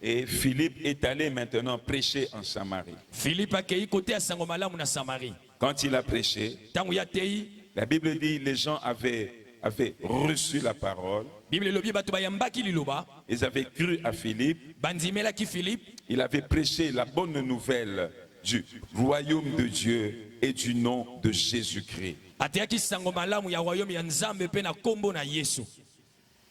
Et Philippe est allé maintenant prêcher en Samarie. Philippe a kei côté à Sangomalamu na Samarie. Quand il a prêché, Tangu ya tei, la Bible dit les gens avaient reçu la parole. Bible lobi bato bayambaki liloba. Ils avaient cru à Philippe. Banzimela ki Philippe. Il avait prêché la bonne nouvelle du royaume de Dieu et du nom de Jésus-Christ. Ateaki Sangomalamu ya royaume ya Nzambe pe na kombo na Yesu.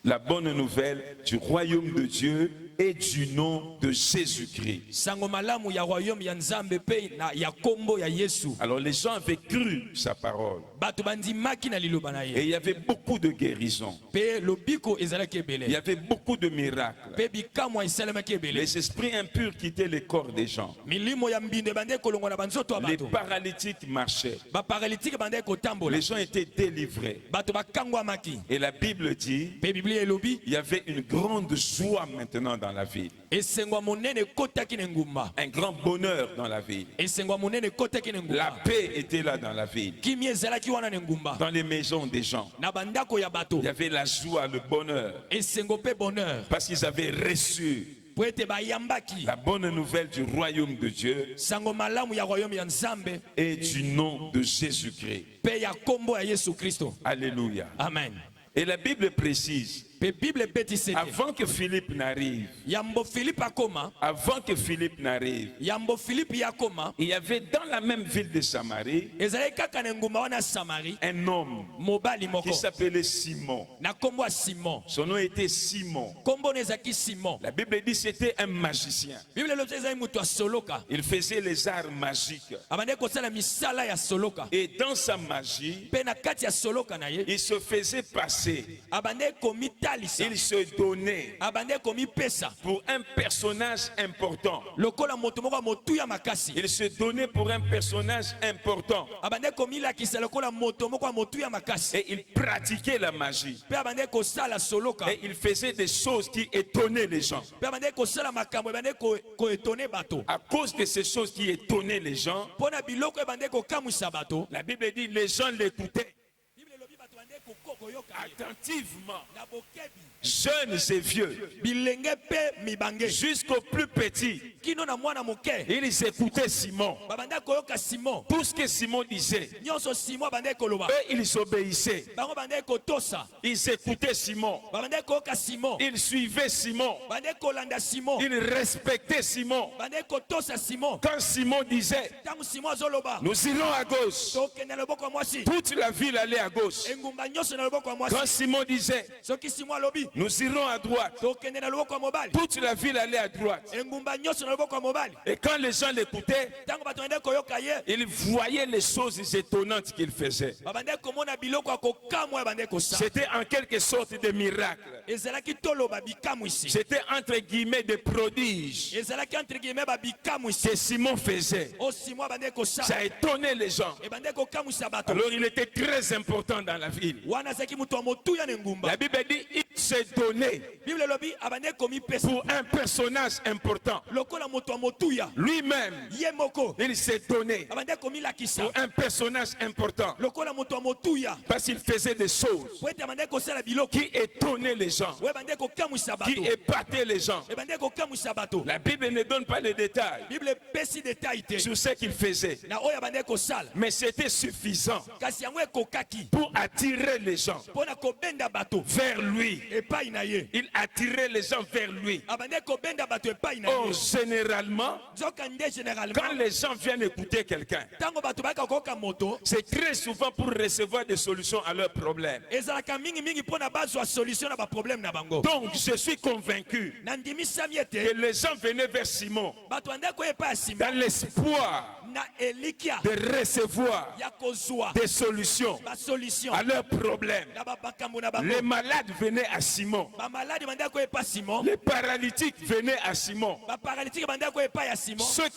La bonne nouvelle du royaume de Dieu et du nom de Jésus-Christ. Sangomalamu ya royaume ya Nzambe pe na ya kombo ya Yesu. Alors les gens avaient cru sa parole. Bato banzimaki na liloba na Et ye. il y avait beaucoup de guérisons. Pe lobiko ezalaki Il y ebele. avait beaucoup de miracles. Pe bikamwa esalemaki ebele. Les esprits impurs quittaient les corps des gens. Milimo ya mbinde bande kolongo na banzoto ya Les bato. paralytiques marchaient. Ba paralytique bande kotambola. Les gens étaient délivrés. Bato bakangwamaki. Et la Bible dit, Pe Biblia elobi il y avait une grande joie maintenant dans la ville. esengwa monene kotaki na ngumba. Un grand bonheur dans la ville. Esengwa monene kotaki na La ngumba. paix était là dans la ville. Kimi ezalaki wana na ngumba. Dans les maisons des gens. Na bandako ya bato. Il y avait la joie, le bonheur. Esengo pe bonheur. Parce qu'ils avaient reçu Po ete bayambaki. la bonne nouvelle du royaume de Dieu Sango malamu ya royaume ya Nzambe et du nom de Jésus-Christ. pe ya kombo ya Yesu Kristo. Alléluia. Amen. Et la Bible précise, Pe Bible beti sete. avant que Philippe n'arrive, Yambo Philippe akoma. avant que Philippe n'arrive, Yambo Philippe yakoma. il y avait dans la même ville de Samarie Ezalaki kaka na ngumba wana Samarie. un homme Mobali moko. qui s'appelait Simon. Na kombo ya Simon. Son nom était Simon. Kombo nezaki Simon. La Bible dit que c'était un magicien. Bible lobi ezali mutu soloka. Il faisait les arts magiques. Abande kosala misala ya soloka. Et dans sa magie, Pe na kati ya soloka na ye. il se faisait passer. Abande komitalisa. Il se donnait Abande komipesa. pour un personnage important. Lokola moto moko motuya makasi. Il se donnait pour un personnage important. Abande komilakisa lokola moto moko motuya makasi. Et il pratiquait la magie. Pe abande kosala soloka. Et il faisait des choses qui étonnaient les gens. Pe abande kosala makambo abande ko etone bato. À cause de ces choses qui étonnaient les gens, Pona biloko abande ko kamwisa bato. la Bible dit les gens l'écoutaient Bible lobi bato abande ko koyoka attentivement, na bokebi. jeunes et vieux, Bilenge pe mibange. jusqu'aux plus petits. Kino na mwana moke. Ils écoutaient Simon. Babande koyoka Simon. Tout ce que Simon disait, Nyonso Simon abande koloba. eux, ils obéissaient. Bango bande kotosa. Ils écoutaient Simon. Babande koyoka Simon. Ils suivaient Simon. Bande kolanda Simon. Ils respectaient Simon. Bande kotosa Simon. Quand Simon disait, Tangu Simon azoloba. nous irons à gauche, Tokende na loboko ya mwasi. toute la ville allait à gauche. Engumba nyonso na loboko ya mwasi. Quand Simon disait, Soki Simon alobi. nous irons à droite, Tokende na loboko ya mobali. toute la ville allait à droite. Engumba nyonso na loboko ya mobali. Et quand les gens l'écoutaient, Tango bato bande koyoka ye. ils voyaient les choses étonnantes qu'il faisait. Babande komona biloko ya kokamwa bande kosala. C'était en quelque sorte des miracles. Ezalaki toloba bikamwisi. C'était entre guillemets des prodiges Ezalaki entre guillemets ba bikamwisi. que Simon faisait. O Simon bande Ça kosala. étonnait les gens. E bande kokamwisa bato. Alors il était très important dans la ville. Wana zaki mutu wa motuya na ngumba. La Bible dit il s'est donné Bible lobi abande komi pesa. pour un personnage important. Lokola motu wa motuya. Lui-même, Ye moko. il s'est donné Abande komi lakisa. pour un personnage important. Lokola motu wa motuya. Parce qu'il faisait des choses Po ete abande kosala biloko. qui étonnaient les gens, We bande kokamwisa bato. qui épataient les gens. E bande kokamwisa bato. La Bible ne donne pas les détails Bible pesi détail te. sur ce qu'il faisait, Na oyo abande kosala. mais c'était suffisant Kasi yango ekokaki. pour attirer les gens Pona kobenda bato. vers lui. Epai na ye. Il attirait les gens vers lui. Abande kobenda bato epai na Oh, ye. généralement, Nzoka nde quand généralement. les gens viennent écouter quelqu'un, Tango bato baka koka moto. c'est très souvent pour recevoir des solutions à leurs problèmes. Ezalaka mingi mingi pona bazwa solution na ba problème na bango. Donc, je suis convaincu Nandimisa que miete. les gens venaient vers Simon Bato ande ko epai ya Simon. dans l'espoir Na elikia. de recevoir Ya kozwa. des solutions Ba solution. à leurs problèmes. Na ba bakambo na bango. Les malades venaient à Simon. Ba malade bande ko epai Simon. Les paralytiques venaient à Simon. Ba paralytique bande ko epai ya Simon. Ceux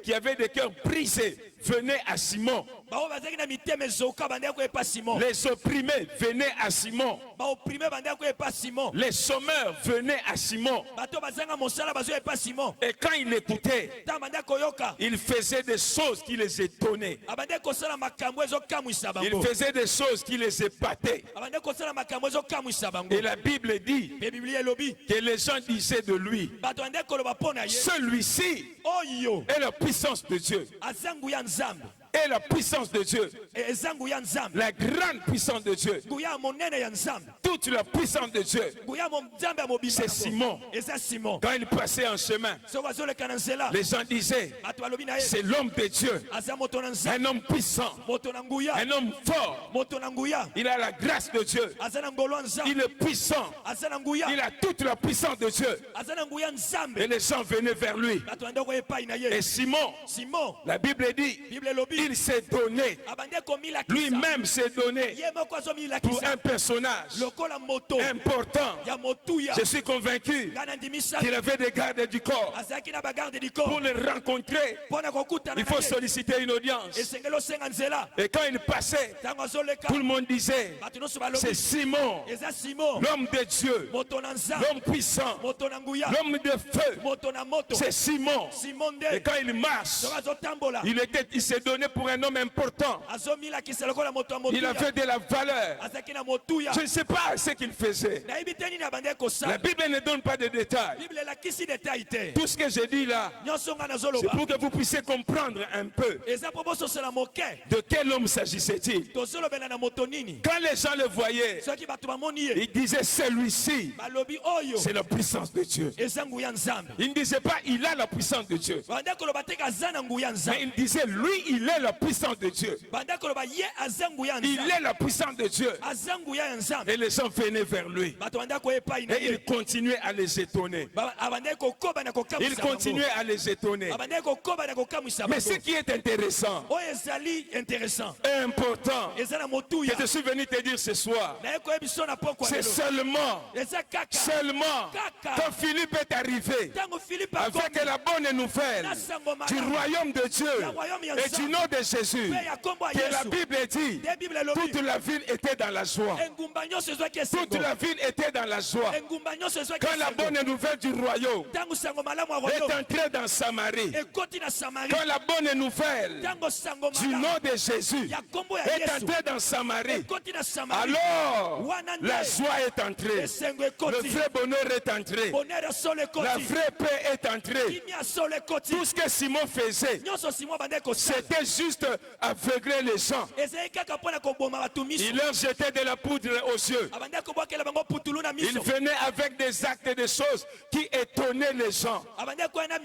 qui avaient des cœurs brisés venaient à Simon. bao bazaki na mitema ezoka bandaki koyepa Simon, Les opprimés venaient à Simon. baoprime bandaki koyepa Simon, Les sommeurs venaient à Simon. bato bazanga mosala bazoyepa Simon. Et quand il écoutait, Ntango bandaki koyoka, il faisait des choses qui les étonnaient. abandaki kosala makambo ezokamwisa Il bango, faisait des choses qui les épataient. abandaki kosala makambo ezokamwisa bango. Et la Bible dit Pe Biblia elobi que les gens disaient de lui, bato bandaki koloba mpo na ye, celui-ci oyo est la puissance de Dieu. aza nguya nzambe, Et la puissance de Dieu, eza nguya nzambe, la grande puissance de Dieu, nguya ya monene ya nzambe, toute la puissance de Dieu, nguya nzambe ya mobimba c'est yango. Simon. Eza Simon. Quand il passait en chemin, Soki azoleka na nzela, les gens disaient, bato balobi na ye c'est l'homme de Dieu, aza moto na nzambe, un homme puissant, moto na nguya, un homme fort. moto na nguya, Il a la grâce de Dieu. aza na ngolo ya Il nzambe, est puissant. aza na nguya, Il a toute la puissance de Dieu. aza na nguya nzambe. Et les gens venaient vers lui. Bato bandaki koyepai na Et ye. Simon, Simon, la Bible dit, Bible elobi il s'est donné, abandaki komilakisa, lui-même s'est donné ye moko pour azomilakisa un personnage lokola moto important. ya motuya. Je suis convaincu Ngai nandimisami qu'il avait des gardes du corps. azalaki na bagarde du Pour corps le rencontrer, mpo na kokutana il faut na ye, solliciter une audience. esengeli osenga nzela. Et quand il passait, Ntango azoleka tout le monde disait, bato nyonso c'est balobi Simon, eza Simon, l'homme de Dieu, moto na nzambe, l'homme puissant, moto na nguya, l'homme de feu. moto na moto. C'est Simon. Simon Et nde quand il marche, soki azotambola il s'est donné pour un homme important. azomilakisa lokola moto ya Il motuya, avait de la valeur. azalaki na motuya. Je ne sais pas ce qu'il faisait. nayebi te nini abandaki La kosala. Bible ne donne pas de détails. Bible elakisi detail te. Tout ce que j'ai dit là, Nyonso ngai c'est nazoloba pour que vous puissiez comprendre un peu eza mpo bososela moke de quel homme s'agissait-il. tozolobela na moto nini. Quand les gens le voyaient, soki bato bamoni ye ils disaient celui-ci, balobi oyo c'est la puissance de Dieu. eza nguya nzambe. Ils ne disaient pas il a la puissance de Dieu. bandaki koloba te aza na nguya Mais nzambe, ils disaient lui, il est la puissance de Dieu. bandaki koloba ye aza nguya Il nzambe, est la puissance de Dieu. aza nguya ya nzambe. Et les gens venaient vers lui. bato bandaki koyepai na Et il ye continuait à les étonner. abandaki kokoba na Il kokamwisa continuait bango, à les étonner. abandaki kokoba na kokamwisa Mais ce bango. qui est intéressant, oyo ezali intéressant, important, eza na que motuya je suis venu te dire ce soir, naye koyebi so na pokwa c'est lelo seulement, eza kaka seulement, Kaka. quand Philippe est arrivé ntango Philippe avec akomi la bonne nouvelle na sango du malamu royaume de Dieu ya royaume ya et du nzambe nom de Jésus, mpe ya kombo ya que la Yesu, Bible dit, nde Bible elobi toute la ville était dans la joie. engumba nyonso ezwaki Toute esengo, la ville était dans la joie. engumba nyonso ezwaki Quand la esengo. bonne nouvelle du royaume ntango sango malamu ya est royaume entrée dans Samarie, ekoti na Samarie, quand la bonne nouvelle ntango sango du malamu nom de Jésus ya kombo ya est Yesu entrée dans Samarie, ekoti na Samarie, alors wana nde la joie est entrée, esengo le ekoti, vrai bonheur est entré, bonheur ya solo la ekoti, vraie paix est entrée. kimia ya solo ekoti. Tout ce que Simon faisait, nyonso Simon bandaki kosala c'était juste aveugler les gens. ezali kaka mpo na koboma bato miso, Il leur jetait de la poudre aux yeux. abandaki kobwakela bango putulu na Il miso, venait avec des actes et des choses qui étonnaient les gens abandaki koya na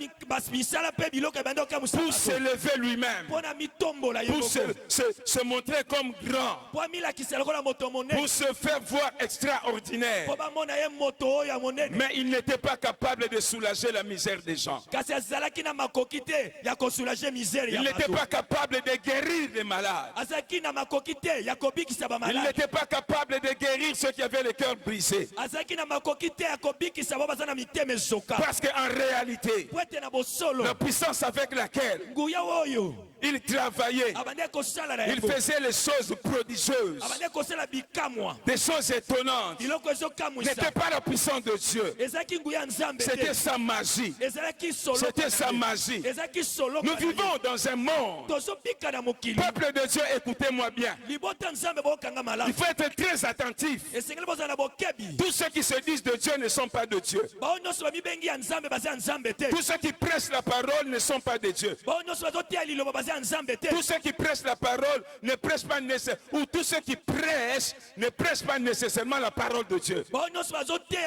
misala mpe biloko ebandi kokamwisa pour bato s'élever lui-même, mpo na mitombola ye pour moko, se montrer comme grand, mpo amilakisa lokola moto monene, pour se faire voir extraordinaire. mpo bamona ye moto oyo ya monene. Mais il n'était pas capable de soulager la misère des gens. kasi azalaki na makoki te ya kosoulage misere Il ya n'était bato, pas capable de guérir les malades. azalaki na makoki te ya kobikisa Il bamalade, n'était pas capable de guérir ceux qui avaient le cœur brisé. azalaki na makoki te ya kobikisa bao baza na mitema ezoka, Parce qu'en réalité, po ete na bosolo la puissance avec laquelle nguya oyo il travaillait, abandaki kosala na il yango, faisait les choses prodigieuses, abandaki kosala bikamwa, des choses étonnantes. biloko ezokamwisa, N'était pas la puissance de Dieu, ezalaki nguya nzambe c'était te, sa magie. ezalaki solo, C'était sa magie. ezalaki solo. Nous vivons dans un monde. tozobika na mokili, Peuple de Dieu, écoutez-moi bien. libota nzambe bokanga Il malamu, faut être très attentif. esengeli bozala na bokebi, Tous ceux qui se disent de Dieu ne sont pas de Dieu. bao nyonso bamibengi ya nzambe baza ya nzambe te, Tous ceux qui prêchent la parole ne sont pas de Dieu. bao nyonso bazoteya liloba baza ya nzambe te, Tous ceux qui prêchent la parole ne prêchent pas nécessairement, ou tous ceux qui prêchent ne prêchent pas nécessairement la parole de Dieu. bao nyonso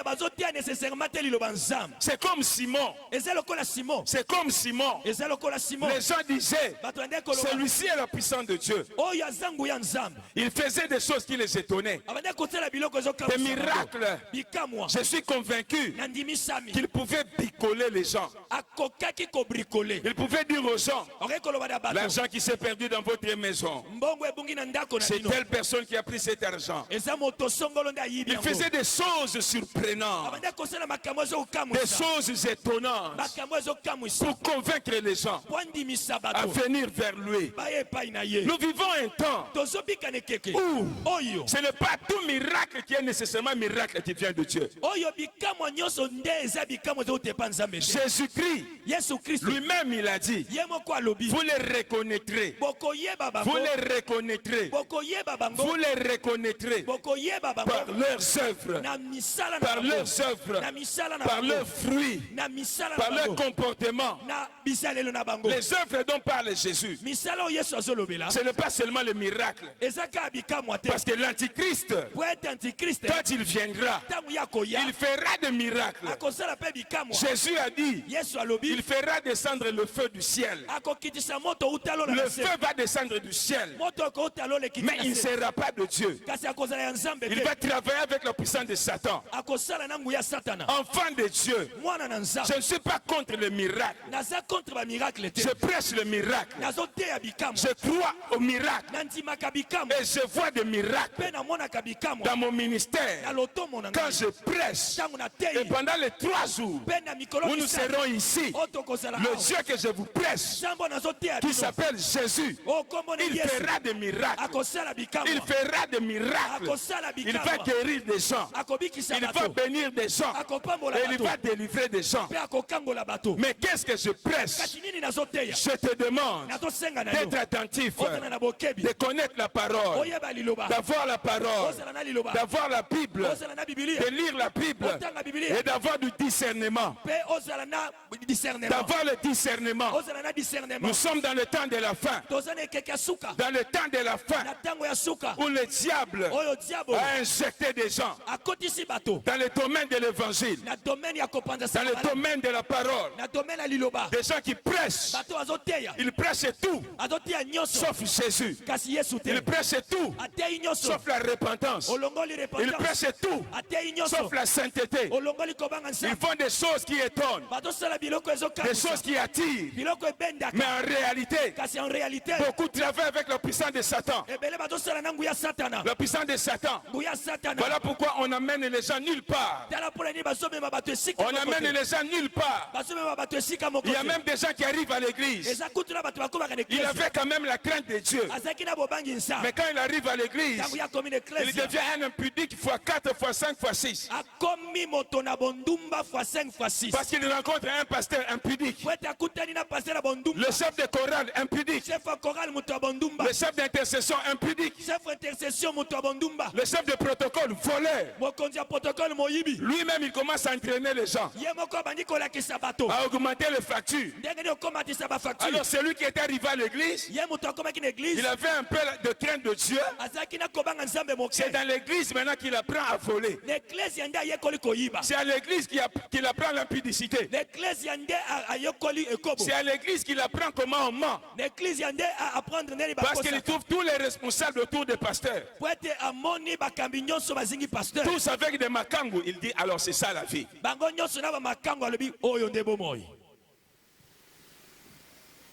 bazoteya nécessairement te liloba nzambe. C'est comme Simon. eza lokola Simon, C'est comme Simon. eza lokola Simon, Les gens disaient, bato bandaki koloba celui-ci est la puissance de Dieu. oyo aza nguya nzambe, Il faisait des choses qui les étonnaient. abandaki kosala biloko Des ezokamwisa bango. miracles. bikamwa Je suis convaincu nandimisami qu'il pouvait picoler les gens. akokaki kobrikole, Il pouvait dire aux gens, okoki koloba na bato bato. L'argent qui s'est perdu dans votre maison, Mbongo ebungi na ndako na c'est bino. telle personne qui a pris cet argent. Eza moto songolo nde ayibi Il yango. faisait des choses surprenantes, Abanda kosala makambo des ezokamwisa. choses étonnantes Makambo ezokamwisa. pour convaincre les gens Po andimisa à bato. venir vers lui. Baye epai na ye. Nous vivons un temps Tozobika ne keke. où Oyo. ce n'est pas tout miracle qui est nécessairement miracle qui vient de Dieu. Oyo bikamwa nyonso nde eza bikamwa ezotepa nzambe te. Jésus-Christ Yesu Kristo. lui-même, il a dit, Ye moko alobi. vous les reconnaîtrez, Bokoyeba vous bango. les reconnaîtrez, Bokoyeba bango. vous les reconnaîtrez Bokoyeba bango. par leurs œuvres, Na misala na par bango. leurs œuvres, Na misala na par bango. leurs fruits, Na misala par na leur bango. comportement. Na bisalelo na bango. Les œuvres dont parle Jésus, Misala oyo Yesu azolobela. ce n'est pas seulement le miracle. Ezaka bikamwa te. Parce que l'Antichrist, Po ete antikriste. quand il viendra, Tangu ya koya. il fera des miracles. Akosala pe bikamwa. Jésus a dit, Yesu alobi. il fera descendre le feu du ciel. Akokitisa moto utalo na Le se. feu va descendre du ciel, Moto ko utalo le mais il ne kitisa. sera pas de Dieu. Kasi akozala ya nzambe Il te. va travailler avec la puissance de Satan. Akosala na nguya satana. Enfant de Dieu, Mwana na je nzambe. ne suis pas contre le miracle. Naza contre ba miracle te. Je prêche le miracle. Nazoteya bikamwa. Je crois au miracle. Nandimaka bikamwa. Et je vois des miracles Pe namonaka bikamwa. dans mon Na ministère. lotomo na Quand ngai. je prêche, Tangu na et teyi. pendant les 3 jours Pe na mikolo où nous misatu. serons ici, Oto kozala le awa. Dieu que je vous prêche, Sambo nazoteya qui bino. s'appelle Jésus, O kombo na il Yesu. fera des miracles. Akosala Il bikamwa. fera des miracles. Akosala Il va bikamwa. guérir des gens. Akobikisa Il va bato. bénir des gens. Akopambola Et il bato. va délivrer des gens. Pe akokangola bato. Mais qu'est-ce que je prêche? Kasi nini nazoteya. Je te demande Nazosenga na yo. d'être attentif, Ozala na bokebi. de connaître la parole, Oyeba liloba. d'avoir la parole, Ozala na liloba. d'avoir la Bible, Ozala na Biblia. de lire la Bible Otanga Biblia. et d'avoir du discernement. Pe ozala na discernement. D'avoir le discernement. Ozala na discernement. Nous sommes dans le temps de la fin. Tozana ekeke suka. Dans le temps de la fin Na tango ya suka. où le diable Oyo diabo. a injecté des gens Akotisi bato. dans le domaine de l'évangile, Na domaine ya kopanza dans le sakala. domaine de la parole. Na domaine ya liloba. Des gens qui prêchent, Bato azoteya. ils prêchent tout Azoteya nyonso. sauf Jésus. Kasi Yesu te. Ils prêchent tout Ateyi nyonso. sauf la repentance. Olongoli Ils repentance. prêchent tout Ateyi nyonso. sauf la sainteté. Olongoli kobanga Ils nzambe. font des choses qui étonnent, Bato sala biloko des ezokamwisa. choses qui attirent. Biloko ebendaka. Mais en réalité, Kasi en réalité. beaucoup travaillent avec la puissance de Satan. Ebele bato sala na nguya satana. La puissance de Satan. Nguya satana. Voilà pourquoi on amène les gens nulle part. Tala pona nini bazomema bato esika On moko amène te. les gens nulle part. Bazomema bato esika moko Il y a te. même des gens qui arrivent à l'église. Eza kutu na bato bakomaka na Il eklesi. avait quand même la crainte de Dieu. Azalaki na bobangi nzambe. Mais quand il arrive à l'église, Tangu ya komi na il eklesi. devient un impudique fois 4, fois 5, fois 6. Akomi moto na bondumba fois 5 fois 6. Parce qu'il rencontre un pasteur impudique. Po ete akutani na pasteur ya bondumba. Le chef de chorale impudique. Chef ya chorale moto ya bondumba. Le chef d'intercession impudique. Chef intercession moto ya bondumba. Le chef de protocole voleur. Mokonzi ya protocole moyibi. Lui-même, il commence à entraîner les gens, Ye moko abandi kolakisa bato. à augmenter les factures. Ndenge nini okomatisa bafacture. Alors celui qui était arrivé à l'église, Ye moto akomaki na il église. avait un peu de crainte de Dieu. Azalaki na kobanga nzambe moke. C'est dans l'église maintenant qu'il apprend à voler. Na eklesi nde ayekoli koyiba. C'est à l'église qu'il apprend l'impudicité. Na eklesi nde ayekoli ekobo. C'est à l'église qu'il apprend comment on ment. Na eklesi nde apprendre ndeni Parce qu'il bakosa. trouve tous les responsables autour des pasteurs. Po ete amoni bakambi nyonso bazingi pasteur. Tous avec des makangu. Il dit alors c'est ça la vie. Bango nyonso na bamakango alobi oyo nde bomoi.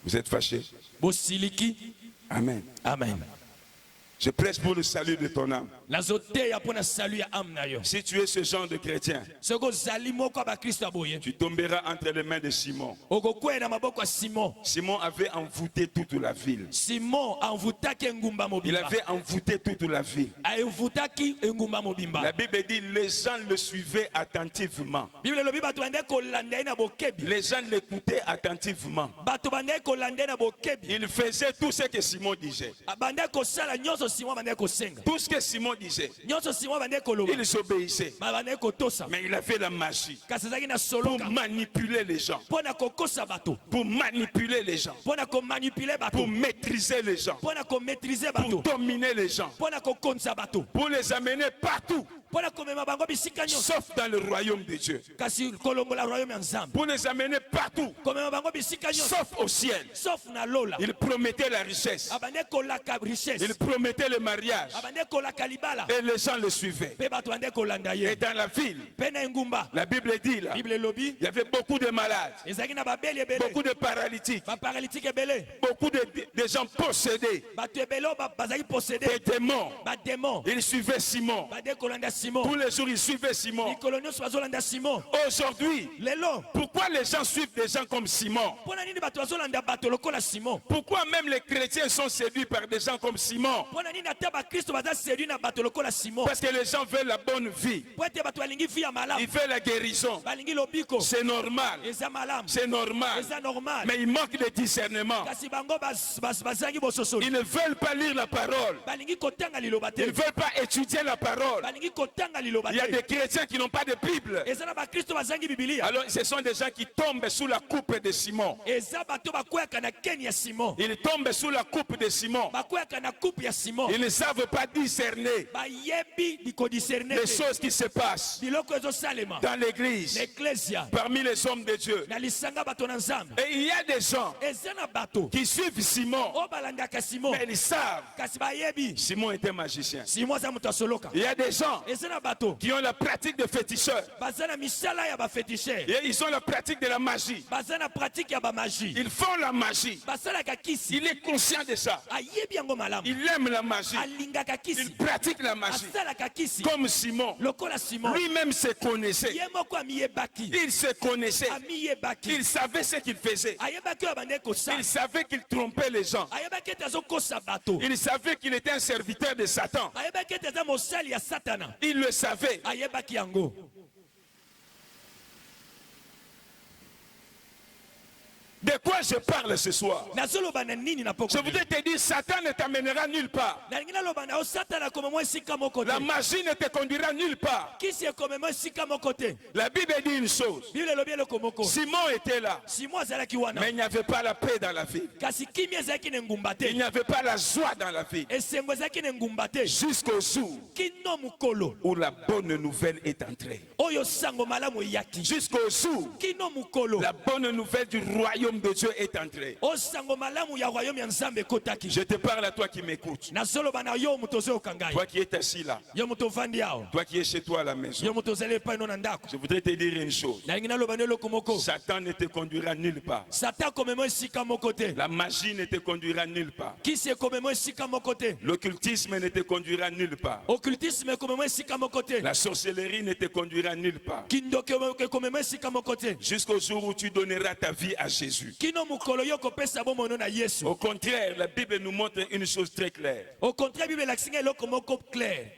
Vous êtes fâchés? Bosiliki. Amen. Amen. Je prêche pour le salut de ton âme. Nazoteya pona salut ya âme na yo. Si tu es ce genre de chrétien, Soko ozali moko ba Kristo aboye. tu tomberas entre les mains de Simon. Okokwela na maboko ya Simon. Simon avait envoûté toute la ville. Simon envoutaki engumba Il mobimba. avait envoûté toute la ville. Envoutaki engumba La mobimba. Bible dit les gens le suivaient attentivement. Bible lobi bato bande kolanda ye na bokebi. Les gens l'écoutaient attentivement. Bato bande kolanda ye na bokebi. Il faisait tout ce que Simon disait. Bande kosala nyonso Simon bande kosenga. Tout ce que Simon disait, Nyonso Simon bande koloba. ils obéissaient. Bande kotosa. Mais il avait la magie Kasi ezalaki na pour soloka. manipuler les gens. Pona kokosa bato. Pour manipuler les gens. Pona komanipuler bato. Pour maîtriser les gens. Pona komaîtriser Pour bato. dominer les gens. Pona kokonza bato. Pour les amener partout mpona komema bango bisika nyonso sauf dans le royaume de Dieu. kasi kolongola royaume ya nzambe Pour les amener partout, komema bango bisika nyonso sauf au ciel. sauf na lola Il promettait la richesse. abande kolaka richesse Il promettait le mariage. abande kolaka libala Et les gens le suivaient. mpe bato bande kolanda Et ye dans la ville, mpe na engumba la Bible dit là, bible elobi il y avait beaucoup de malades, ezalaki na babeli ebele beaucoup de paralytiques, baparalytique ebele beaucoup de gens possédés, bato ebele oyo bazalaki posede des démons. bademon Ils suivaient Simon. bade kolanda simon Tous les jours, ils suivaient Simon. mikolo nyonso bazolanda simon Aujourd'hui, lelo pourquoi les gens suivent des gens comme Simon? mpona nini bato bazolanda bato lokola simon Pourquoi même les chrétiens sont séduits par des gens comme Simon? mpona nini ata bakristo baza séduit na bato lokola simon Parce que les gens veulent la bonne vie. po ete bato balingi vi ya malamu Ils veulent la guérison. balingi lobiko C'est normal. eza malamu C'est normal. eza normal Mais il manque de discernement. kasi bango bazangi bososoli Ils ne veulent pas lire la parole. balingi kotanga liloba Ils ne te veulent pas étudier la parole. balingi kotanga liloba Il y a te des chrétiens qui n'ont pas de Bible. eza na bakristo bazangi bibilia Alors, ce sont des gens qui tombent sous la coupe de Simon. eza bato bakweyaka na keni ya simon Ils tombent sous la coupe de Simon. bakweyaka na coupe ya simon Ils ne savent pas discerner bayebi likodiscerne les choses qui se passent biloko ezosalema dans l'église, l'ecclesia parmi les hommes de Dieu. na lisanga bato na nzambe Et il y a des gens eza na bato qui suivent Simon, oyo balandaka simon mais ils savent. kasi bayebi Simon était magicien. simon aza moto asoloka Il y a des gens eza na bato qui ont la pratique de féticheurs. baza na misala ya bafetisher Et ils ont la pratique de la magie. baza na pratike ya bamagie Ils font la magie. basalaka kisi Il est conscient de ça. ayebi yango malamu Il aime la magie. alingaka Il kisi pratique la magie. asalaka kisi Comme Simon. lokola simon Lui-même se connaissait. ye moko amiyebaki Il se connaissait. amiyebaki Il savait ce qu'il faisait. ayebaki oyo abandeki kosala Il savait qu'il trompait les gens. ayebaki ete azokosa bato Il savait qu'il était un serviteur de Satan. ayebaki ete aza mosali ya satana Il le savait. ayebaki yango De quoi je parle ce soir? nazoloba na nini na poko Je voudrais te dire, Satan ne t'amènera nulle part. nalingi naloba na yo satana akomema esika moko te La magie ne te conduira nulle part. kisi ekomema esika moko te La Bible dit une chose. bible elobi eloko moko Simon était là, simon azalaki wana mais il n'y avait pas la paix dans la ville. kasi kimia ezalaki na engumba Il n'y te avait pas la joie dans la ville. esengo ezalaki na engumba te Jusqu'au jour kino mokolo où la bonne nouvelle est entrée. oyo sango malamu eyaki Jusqu'au jour kino mokolo la bonne nouvelle du royaume de Dieu est entrée. oyo sango malamu ya royaume ya nzambe ekotaki Je te parle à toi qui m'écoutes. nazoloba na yo moto ozoyoka ngai Toi qui es assis là. yo moto ovandi awa Toi qui es chez toi à la maison. yo moto ozali epai no na ndako Je voudrais te dire une chose. nalingi naloba na eloko moko Satan ne te conduira nulle part. satan akomema esika moko te La magie ne te conduira nulle part. kisi ekomema esika moko te L'occultisme ne te conduira nulle part. occultisme ekomema esika moko te La sorcellerie ne te conduira nulle part. kindoki ekomema esika moko te Jusqu'au jour où tu donneras ta vie à Jésus. kino mokolo yo kopesa bomono na yesu Au contraire, la Bible nous montre une chose très claire. au contraire bible elakisi ngai eloko moko clair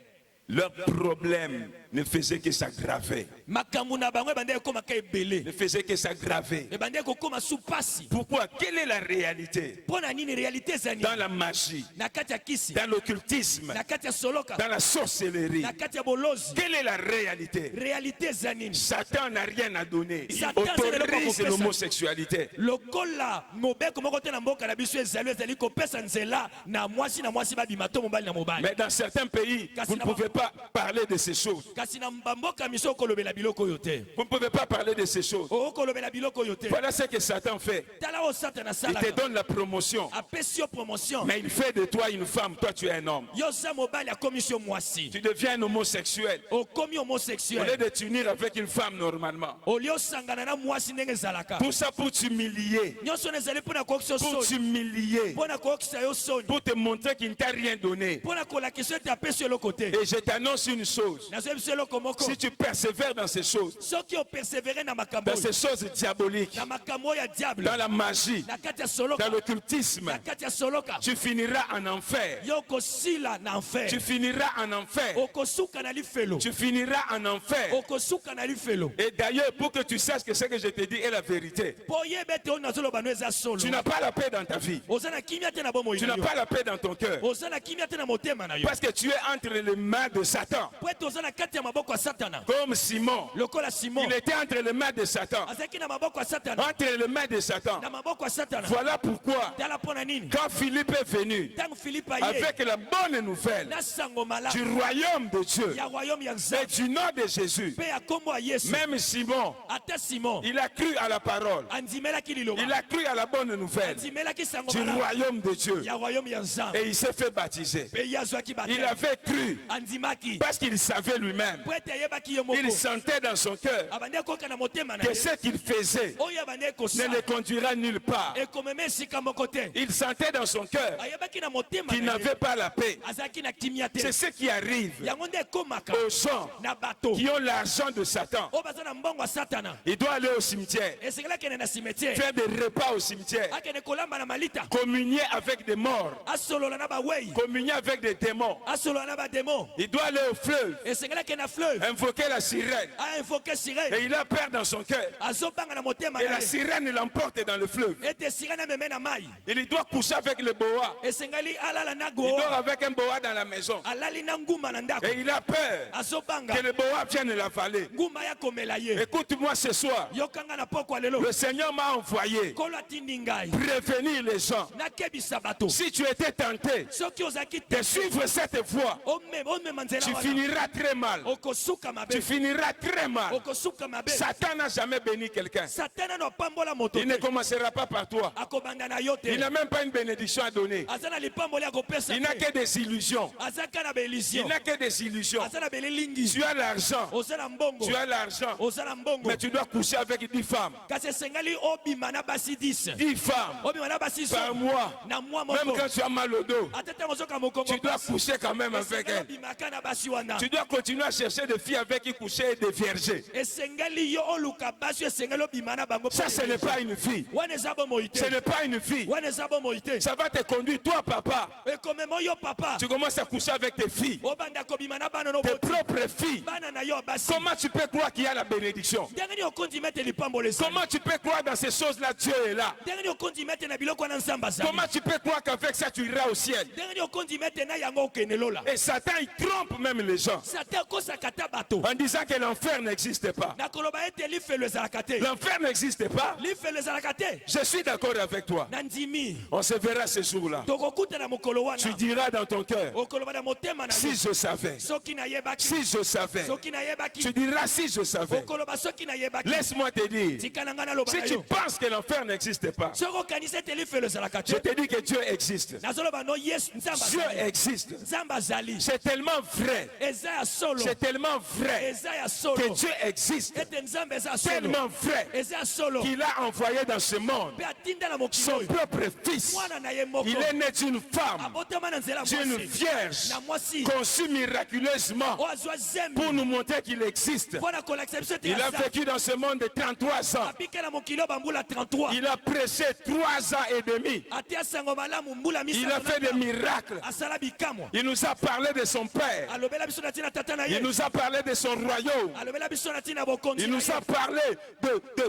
Leur problème ne faisait que s'aggraver. makambo na bango ebandeki ekomaka ebele Ne faisait que s'aggraver. ebandeki kokóma su pasi Pourquoi? Quelle est la réalité? mpo na nini réalité ezali Dans la magie, na kati ya kisi dans l'occultisme, na kati ya soloka dans la sorcellerie. na kati ya bolozi Quelle est la réalité? réalité eza nini Satan n'a rien à donner. Il Satan, c'est le autorise professeur. l'homosexualité. lokola mobeko moko te na mboka na biso ezali kopesa nzela na mwasi babima to mobali na mobali Mais dans certains pays, vous ne pouvez pas parler de ces choses. kasi na bamboka miso okolobela biloko oyo te Vous ne pouvez pas parler de ces choses. okolobela biloko oyo te Voilà ce que Satan fait. tala oyo satana Il te asalaka donne la promotion. apesi yo promotion Mais il fait de toi une femme, toi tu es un homme. yo oza mobali akomisi yo mwasi Tu deviens un homosexuel. okomi Au lieu homosexuel de t'unir avec une femme normalement. olie osangana na mwasi ndenge ezalaka Tout ça pour t'humilier. nyonso na ezali mpo na kokisa yo Pour soni t'humilier. mpo na kokisa yo soni Pour te montrer qu'il ne t'a rien donné. mpo na kolakisa yo ete apesi yo eloko te Et je t'annonce une chose. nazoyebi biso eloko moko Si tu persévères dans ces choses, soki opersévere na makambo dans oyo ces choses diaboliques, na makambo oyo ya diable dans la magie, na kati ya soloka dans l'occultisme, na kati ya soloka tu finiras en enfer. yo okosila na enfer Tu finiras en enfer. okosuka na lifelo Tu finiras en enfer. okosuka na lifelo Et d'ailleurs, pour que tu saches que ce que je te dis est la vérité, mpo oyeba ete oyo nazoloba no eza solo tu n'as pas la paix dans ta vie. oza na kimia te na bomoi Tu na n'as yo pas la paix dans ton cœur. oza na kimia te na motema na yo Parce que tu es entre les mains de Satan. po ete oza na kati ya maboko ya satana Comme Simon, lokola Simon il était entre les mains de Satan. azalaki na maboko ya satana Entre les mains de Satan. na maboko ya satana Voilà pourquoi, tala mpo na nini quand Philippe est venu ntango Philippe aye avec la bonne nouvelle na sango malamu du royaume de Dieu ya royaume ya et nzambe du nom de Jésus, mpe ya kombo ya Yesu même Simon, ata Simon il a cru à la parole. andimelaki liloba Il a cru à la bonne nouvelle andimelaki sango du malamu royaume de Dieu. ya royaume ya nzambe Et il s'est fait baptiser. mpe ye azwaki Il bateme avait cru andimaki parce qu'il savait lui-même. po ete ayebaki ye Il moko sentait dans son cœur abandi akoka na motema na que ye ce qu'il faisait oyo abandi ne ekosala le conduira nulle part. ekomema esika moko te Il sentait dans son cœur ayebaki na motema qu'il na ye n'avait pas la paix. azalaki na kimia te C'est ce qui arrive yango nde ekomaka aux gens na bato qui ont l'argent de Satan. oyo baza na mbongo ya satana Il doit aller au cimetière, esengeli akende na cimetiere faire des repas au cimetière, akende kolamba na malita communier avec des morts, asolola na bawei communier avec des démons. asolola na bademo Il doit aller au fleuve, esengeli akende na fleuve invoquer la sirène. ainvoke sirene Et il a peur dans son cœur. azobanga na motema Et na la ye sirène l'emporte dans le fleuve. ete sirene ameme na mai Il doit coucher avec le boa. esengeli alala na Il dort go avec un boa dans la maison. alali na nguma na ndako Et il a peur azobanga que le boa vienne l'avaler. nguma ya komela ye Écoute-moi ce soir. yokanga na pokwa lelo Le Seigneur m'a envoyé kolo atindi ngai prévenir les gens. nakebisa bato Si tu étais tenté soki ozalaki de te suivre cette voie, omema nzela tu wana finiras très mal. okosuka Tu mabe finiras très mal. okosuka mabe Satan n'a jamais béni quelqu'un. satana no apambola moto Il ne te commencera pas par toi. akobanda na yo Il te n'a même pas une bénédiction à donner. aza na lipamboli akopesa Il n'a te que des illusions. aza ka na Il baillusion n'a que des illusions. aza na belelingi Tu as l'argent. oza na mbongo Tu as l'argent. oza na mbongo Mais tu dois coucher avec 10 femmes. kasi esengeli obima na basi 10 10 femmes obima na basi par so mois. na mwa Même moko quand tu as mal au dos, ata ntango ozoka mokongo tu dois pasi coucher quand même avec esengeli elle. obimaka na basi wana Tu dois continuer à chercher des filles avec qui coucher et des vierges. esengeli yo oluka basi esengeli obima na bango Ça, ce n'est pas une fille. wana eza bomoi Ce te n'est pas une fille. wana eza bomoi te Ça va te conduire, toi, papa. ekomema yo papa Tu commences à coucher avec tes filles, obanda kobima na bana no tes boti propres filles. bana na yo basi Comment tu peux croire qu'il y a la bénédiction? ndenge nini okondi mete lipambolo ezali Comment tu peux croire dans ces choses-là, Dieu est là? ndenge nini okondi mete na biloko wana nzambe azali Comment tu peux croire qu'avec ça tu iras au ciel? ndenge nini okondi mete na yango okende lola Et Satan, il trompe même les gens satan akosaka ta bato en disant que l'enfer n'existe pas. na koloba ete lifelo ezalaka te L'enfer n'existe pas. lifelo ezalaka te Je suis d'accord avec toi. na ndimi On se verra ce jour-là. tokokutana mokolo wana Tu diras dans ton cœur, okoloba na motema na si yo je savais, soki nayebaki si je savais. soki nayebaki Tu diras si je savais. okoloba soki nayebaki Laisse-moi te dire, tika na ngai naloba si na tu yo penses que l'enfer n'existe pas, soki okanisa ete lifelo ezalaka je te te dis que Dieu existe. nazoloba no yesu nzambe Dieu azali existe. nzambe azali C'est tellement vrai. eza ya solo C'est tellement vrai eza ya que solo Dieu existe. ete nzambe eza ya solo Tellement vrai eza ya solo qu'il a envoyé dans ce monde mpe atindela mokili son oyo propre fils. mwana na ye moko Il est né d'une femme, abotama na nzela d'une mwasi vierge, na mwasi conçue miraculeusement oyo azwa zembi pour nous montrer qu'il existe. mpo na kolakisa biso ete Il a aza vécu dans ce monde de 33 ans. abikela mokili oyo bambula 33 Il a prêché 3 ans et demi. atia sango malamu mbula Il a fait des miracles. asala bikamwa Il nous a parlé de son Père. alobela biso na ntina tata na Il ye nous a parlé de son royaume. alobela biso na ntina bokonzi Il na nous a ye parlé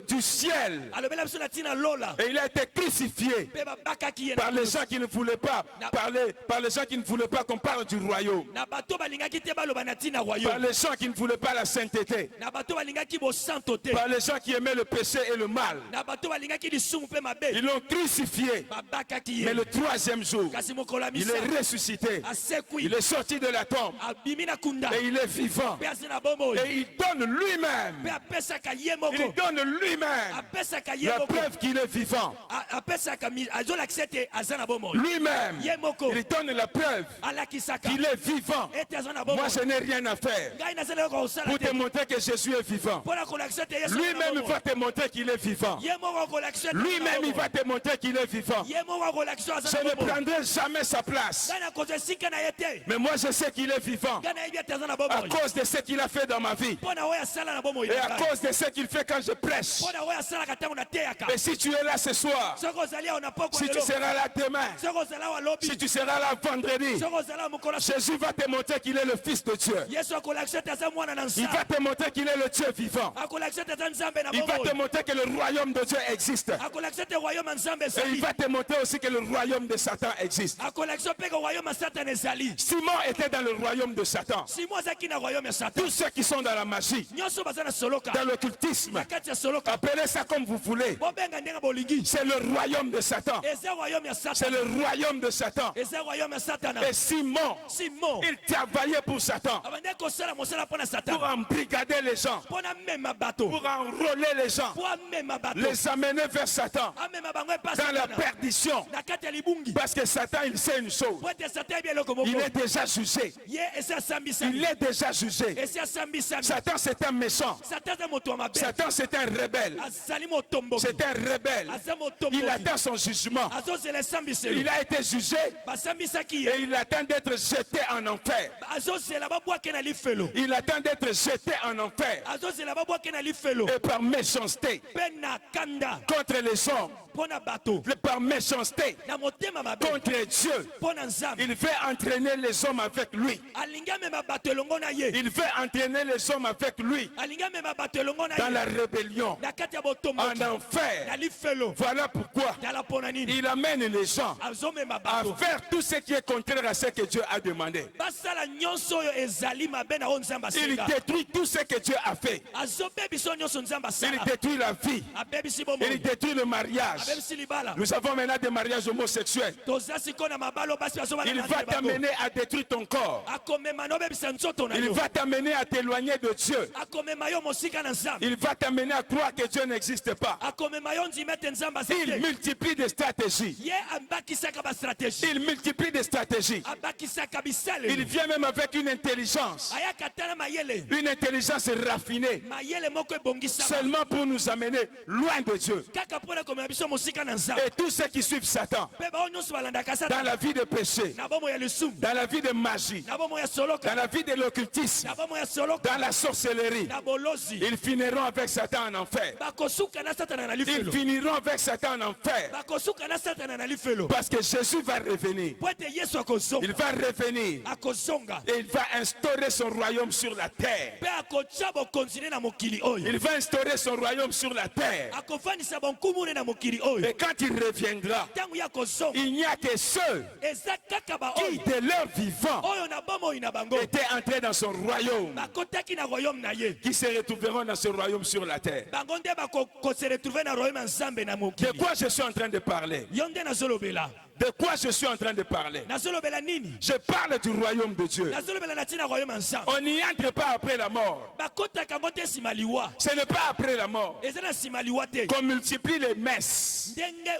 du ciel. alobela biso na ntina lola Et il a été crucifié mpe babakaki ye par les gens qui ne voulaient pas parler, par les gens qui ne voulaient pas qu'on parle du royaume, na bato balingaki te baloba na ntina par royaume les gens qui ne voulaient pas la sainteté, na bato balingaki bosanto te par les gens qui aimaient le péché et le mal. na bato balingaki lisumu mpe mabe Ils l'ont crucifié. babakaki ye Mais le 3e jour, kasi mokolo ya il misa est ressuscité. asekwi Il est sorti de la tombe abimi na kunda et il est vivant. mpe asi na bomoi Et il donne lui-même, mpe apesaka ye il moko donne lui-même apesaka ye la moko preuve qu'il est vivant. apesaka azolakisa ete aza na bomoi Lui-même, ye moko il donne la preuve alakisaka qu'il est vivant. ete aza na Moi, bomoi je n'ai rien à faire ngai nazali kosala pour te te montrer que Jésus est vivant. mpo na kolakisa ete yesu Lui-même va te montrer qu'il est vivant. ye moko akolakisa ete Lui-même, il va te montrer qu'il est vivant. ye moko akolakisa aza Je na ne bomoi prendrai jamais sa place. ngai nakozwa esika na ye te Mais moi, je sais qu'il est vivant ngai nayebi ete aza na à bomoi cause de ce qu'il a fait dans ma vie mpo na oyo asala na bomoi et na à ngai cause de ce qu'il fait quand je prêche. mpo na oyo asalaka ntango nateyaka Et si tu es là ce soir, soki ozali awa na poko si tu seras là demain, soki ozali awa lobi si tu seras là vendredi, soki ozali awa mokolo Jésus va te montrer qu'il est le Fils de Dieu. yesu akolakisa ete aza mwana na Il nzambe va te montrer qu'il est le Dieu vivant. akolakisa ete aza nzambe na Il va te bomoi montrer que le royaume de Dieu existe. akolakisa ete royaume ya nzambe Et il ezali va te montrer aussi que le royaume de Satan existe. akolakisa mpe ke royaume ya satana ezali Simon était dans le royaume de Satan. simo azalaki na royaume ya Satan. Tous ceux qui sont dans la magie, Nyonso baza na soloka. dans l'occultisme, Na kati ya soloka. appelez ça comme vous voulez. Bobenga ndenga bolingi. C'est le royaume de Satan. Eza royaume ya C'est Satan. le royaume de Satan. Eza royaume ya Satan. Et Simon, Simon. il travaillait pour Satan, Abande kosala mosala pona Satan. pour embrigader les gens, Pona mema bato. pour enrôler les gens, Pona mema bato. les amener vers Satan, Amema bango epa dans la Satan. perdition. Na kati ya libungi. Parce que Satan, il sait une chose. Pote Satan bien loko moko. Il est déjà jugé. Ye esa sambi Il sambi. est déjà jugé. Esa sambi sambi. Satan, c'est un méchant. Satan za moto mabe. Satan, c'est un rebelle. Azali motombo. C'est un rebelle. Aza motombo. Il attend son jugement. Azo zele sambi selo. Il a été jugé Ba sambi saki et ye. il attend d'être jeté en enfer. Azo zela ba bwa kena lifelo. Il attend d'être jeté en enfer. Azo zela ba bwa kena lifelo. Et par méchanceté Pena kanda. contre les hommes, Pona bato. par méchanceté Na motema mabe. contre Dieu, Pona nzambe. il veut entraîner les hommes avec lui. Alinga mema bato elongo na ye. Il veut entraîner les hommes avec lui Alinga mema bato elongo na dans la ye. rébellion, Na kati ya botombo. en Na enfer. lifelo. Voilà pourquoi Tala pona nini. il amène les gens Azo mema à bato. faire tout ce qui est contraire à ce que Dieu a demandé. Basala nyonso oyo ezali mabe na o nzambe Il asenga. détruit tout ce que Dieu a fait. Azobebisa nyonso nzambe Il asala. détruit la vie. Abebisi bomoi. Il détruit le mariage. Abebisi libala. Nous avons maintenant des mariages homosexuels. Toza sikoyo na mabalo basi bazobana Il na va nzambe bango. t'amener à détruire ton corps. Akomema na obebisa nzoto na Il yo. va t'amener à t'éloigner de Dieu. Akomema yo mosika na nzambe. Il va t'amener à croire que Dieu n'existe pas. Akomema yo ndima ete nzambe aza Il te. multiplie des stratégies. Ye abakisaka bastratégie. Il multiplie des stratégies. Abakisaka Il bisalelo. vient même avec une intelligence. Ayaka tala mayele. Une intelligence raffinée. Mayele moko ebongisama. Seulement pour nous amener loin de Dieu. Kaka mpona komema biso mosika na nzambe. Et tous ceux qui suivent Satan Mpe bao nyonso balandaka dans Satan. la vie de péché, Na bomoi ya lisumu. dans la vie de magie, Na bomoi ya dans soloka. la vie de l'occultisme, Na bomoi ya soloka. dans la sorcellerie, Na bolozi. ils finiront avec Satan en enfer. Bakosuka na Satana na Ils lifelo. finiront avec Satan en enfer. Bakosuka na Satana na lifelo. Parce que Jésus va revenir. Po ete Yesu akozonga. Il va revenir. Akozonga. Et il va instaurer son royaume sur la terre. Mpe akotia bokonzi ne na mokili oyo. Il va instaurer son royaume sur la terre. Akofandisa bonkumu ne na mokili oyo. Et quand il reviendra, Ntango ya kozonga. il n'y a que ceux Eza kaka qui, baoyo. de leur vivant, Oyo na bomoi na bango. étaient entrés dans son royaume, Bakotaki na royaume na ye. qui se retrouveront dans ce royaume sur la terre. Bango nde bakose retrouver na royaume ya nzambe na De mokili. quoi je suis en train de parler? Yo nde nazolobela. De quoi je suis en train de parler? Nazolobela nini? Je parle du royaume de Dieu. Nazolobela na ntina royaume ya nzambe. On n'y entre pas après la mort. Bakotaka ngo te nsima liwa. Ce n'est pas après la mort Eza na nsima liwa te. qu'on multiplie les messes, Ndenge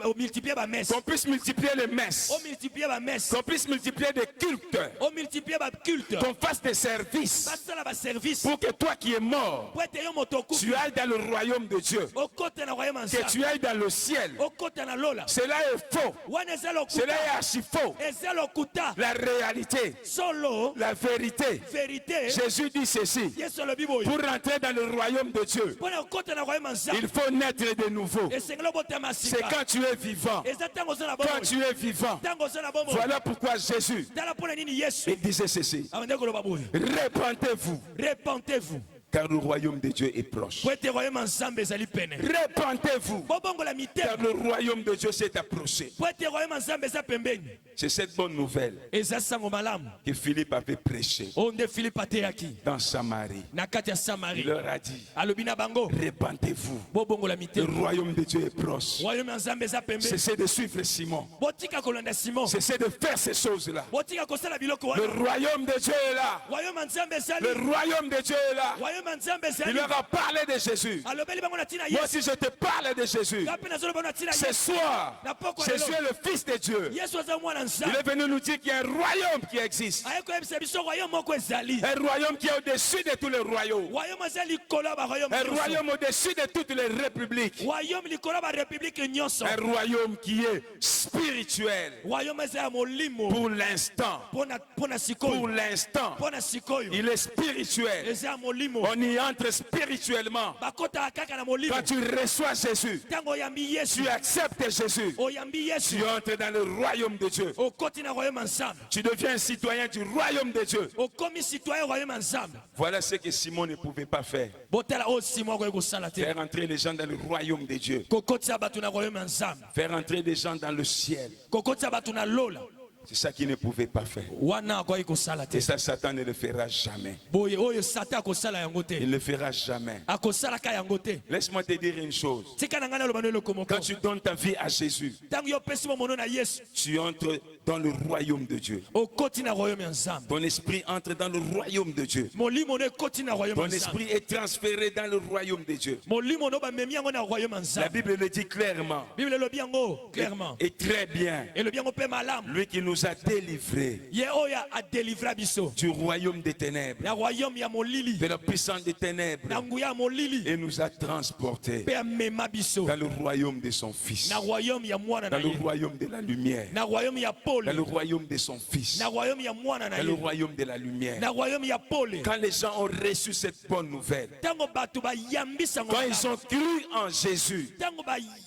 omultiplie bamese. qu'on puisse multiplier les messes, Omultiplie bamese. qu'on puisse multiplier des cultes, Omultiplie baculte. qu'on fasse des services Basala baservice. pour que toi qui es mort, Po ete yo moto okufi. tu ailles dans le royaume de Dieu, Okota na royaume ya que nzambe. tu ailles dans le ciel. Okota na lola. Cela est faux, Wana eza cela lokuta. est archi faux. Eza lokuta. La réalité, Solo. la vérité. Vérité. Jésus dit ceci: Yesu alobi boye. pour rentrer dans le royaume de Dieu, Mpona okota na royaume ya nzambe. il faut naître de nouveau. Esengeli obotama C'est sika. quand tu es vivant. Eza ntango oza na Quand bomoi. tu es vivant. Ntango oza na bomoi. Voilà pourquoi Jésus, Tala mpona nini Yesu. il disait ceci: Abande koloba boye. répentez-vous, Repentez-vous. car le royaume de Dieu est proche. Po ete royaume ya nzambe ezali pene. Répentez-vous, Bobongola car mitema. le royaume de Dieu s'est approché. Po ete royaume ya nzambe eza pembeni. C'est cette bonne nouvelle Eza sango malamu. que Philippe avait prêchée Oyo nde Philippe ateyaki. dans Samarie. Na kati ya Il Samarie. leur a dit: Alobi na bango. répentez-vous, Bobongola le mitema. royaume de Dieu est proche. Royaume ya nzambe eza pembeni. Cessez de suivre Simon. Botika kolanda Simon. Cessez de faire ces choses-là. Botika kosala biloko Le wana. royaume de Dieu est là. Royaume ya nzambe ezali. Le royaume de Dieu est là. Royaume ya nzambe Il ezali. leur a parlé de Jésus. Alobeli bango na ntina Moi Yesu. aussi, je te parle de Jésus. Ngapi nazoloba bango na ntina Ce Yesu. soir, Na poko Jésus lelo. est le Fils de Dieu. Yesu aza mwana Il nzambe. est venu nous dire qu'il y a un royaume qui existe. Aye koyebisa biso royaume moko ezali. Un royaume qui est au-dessus de tous les royaumes. Royaume eza likolo ya baroyaume Un nyonso. royaume au-dessus de toutes les républiques. Royaume likolo ya barepublike nyonso. Un royaume qui est spirituel. Royaume eza ya molimo. Pour l'instant. Pona Pour sikoyo. l'instant. Pona sikoyo. Il est spirituel. Eza ya molimo. On y entre spirituellement. Bakotaka kaka na molimo. Quand tu reçois Jésus, Ntango oyambi Yesu. tu acceptes Jésus. Oyambi Yesu. Tu entres dans le royaume de Dieu. Okoti na royaume ya nzambe. Tu deviens un citoyen du royaume de Dieu. Okomi citoyen royaume ya nzambe. Voilà ce que Simon ne pouvait pas faire. Botala oyo Simon akoki kosala te. Faire entrer les gens dans le royaume de Dieu. Kokotisa bato na royaume ya nzambe. Faire entrer les gens dans le ciel. Kokotisa bato na lola. C'est ça qu'il ne pouvait pas faire. wana akoki kosala te Et ça, Satan ne le fera jamais. boye oyo satan akosala yango Il te ne le fera jamais. akosalaka yango te Laisse-moi te dire une chose. tika na ngai naloba no eloko moko Quand tu donnes ta vie à Jésus, ntango yo opesi bomono na yesu tu entres dans le royaume de Dieu. okoti na royaume ya nzambe Ton esprit entre dans le royaume de Dieu. molimo no ekoti na royaume Ton ya nzambe esprit est transféré dans le royaume de Dieu. molimo no bamemi yango na royaume ya La nzambe Bible le dit clairement. bible elobi yango clairement Et très bien. elobi yango mpe malamu Lui qui nous a délivrés ye oyo adelivra biso du royaume des ténèbres, na royaume ya molili de la puissance des ténèbres, na nguya ya molili et nous a transportés mpe amema biso dans le royaume de son Fils, na royaume ya mwana na dans le ye royaume de la lumière, na royaume ya pole dans le royaume de son Fils, na royaume ya mwana na dans le ye royaume de la lumière. na royaume ya pole Quand les gens ont reçu cette bonne nouvelle, ntango bato bayambisa yango quand ils ont cru en Jésus, ntango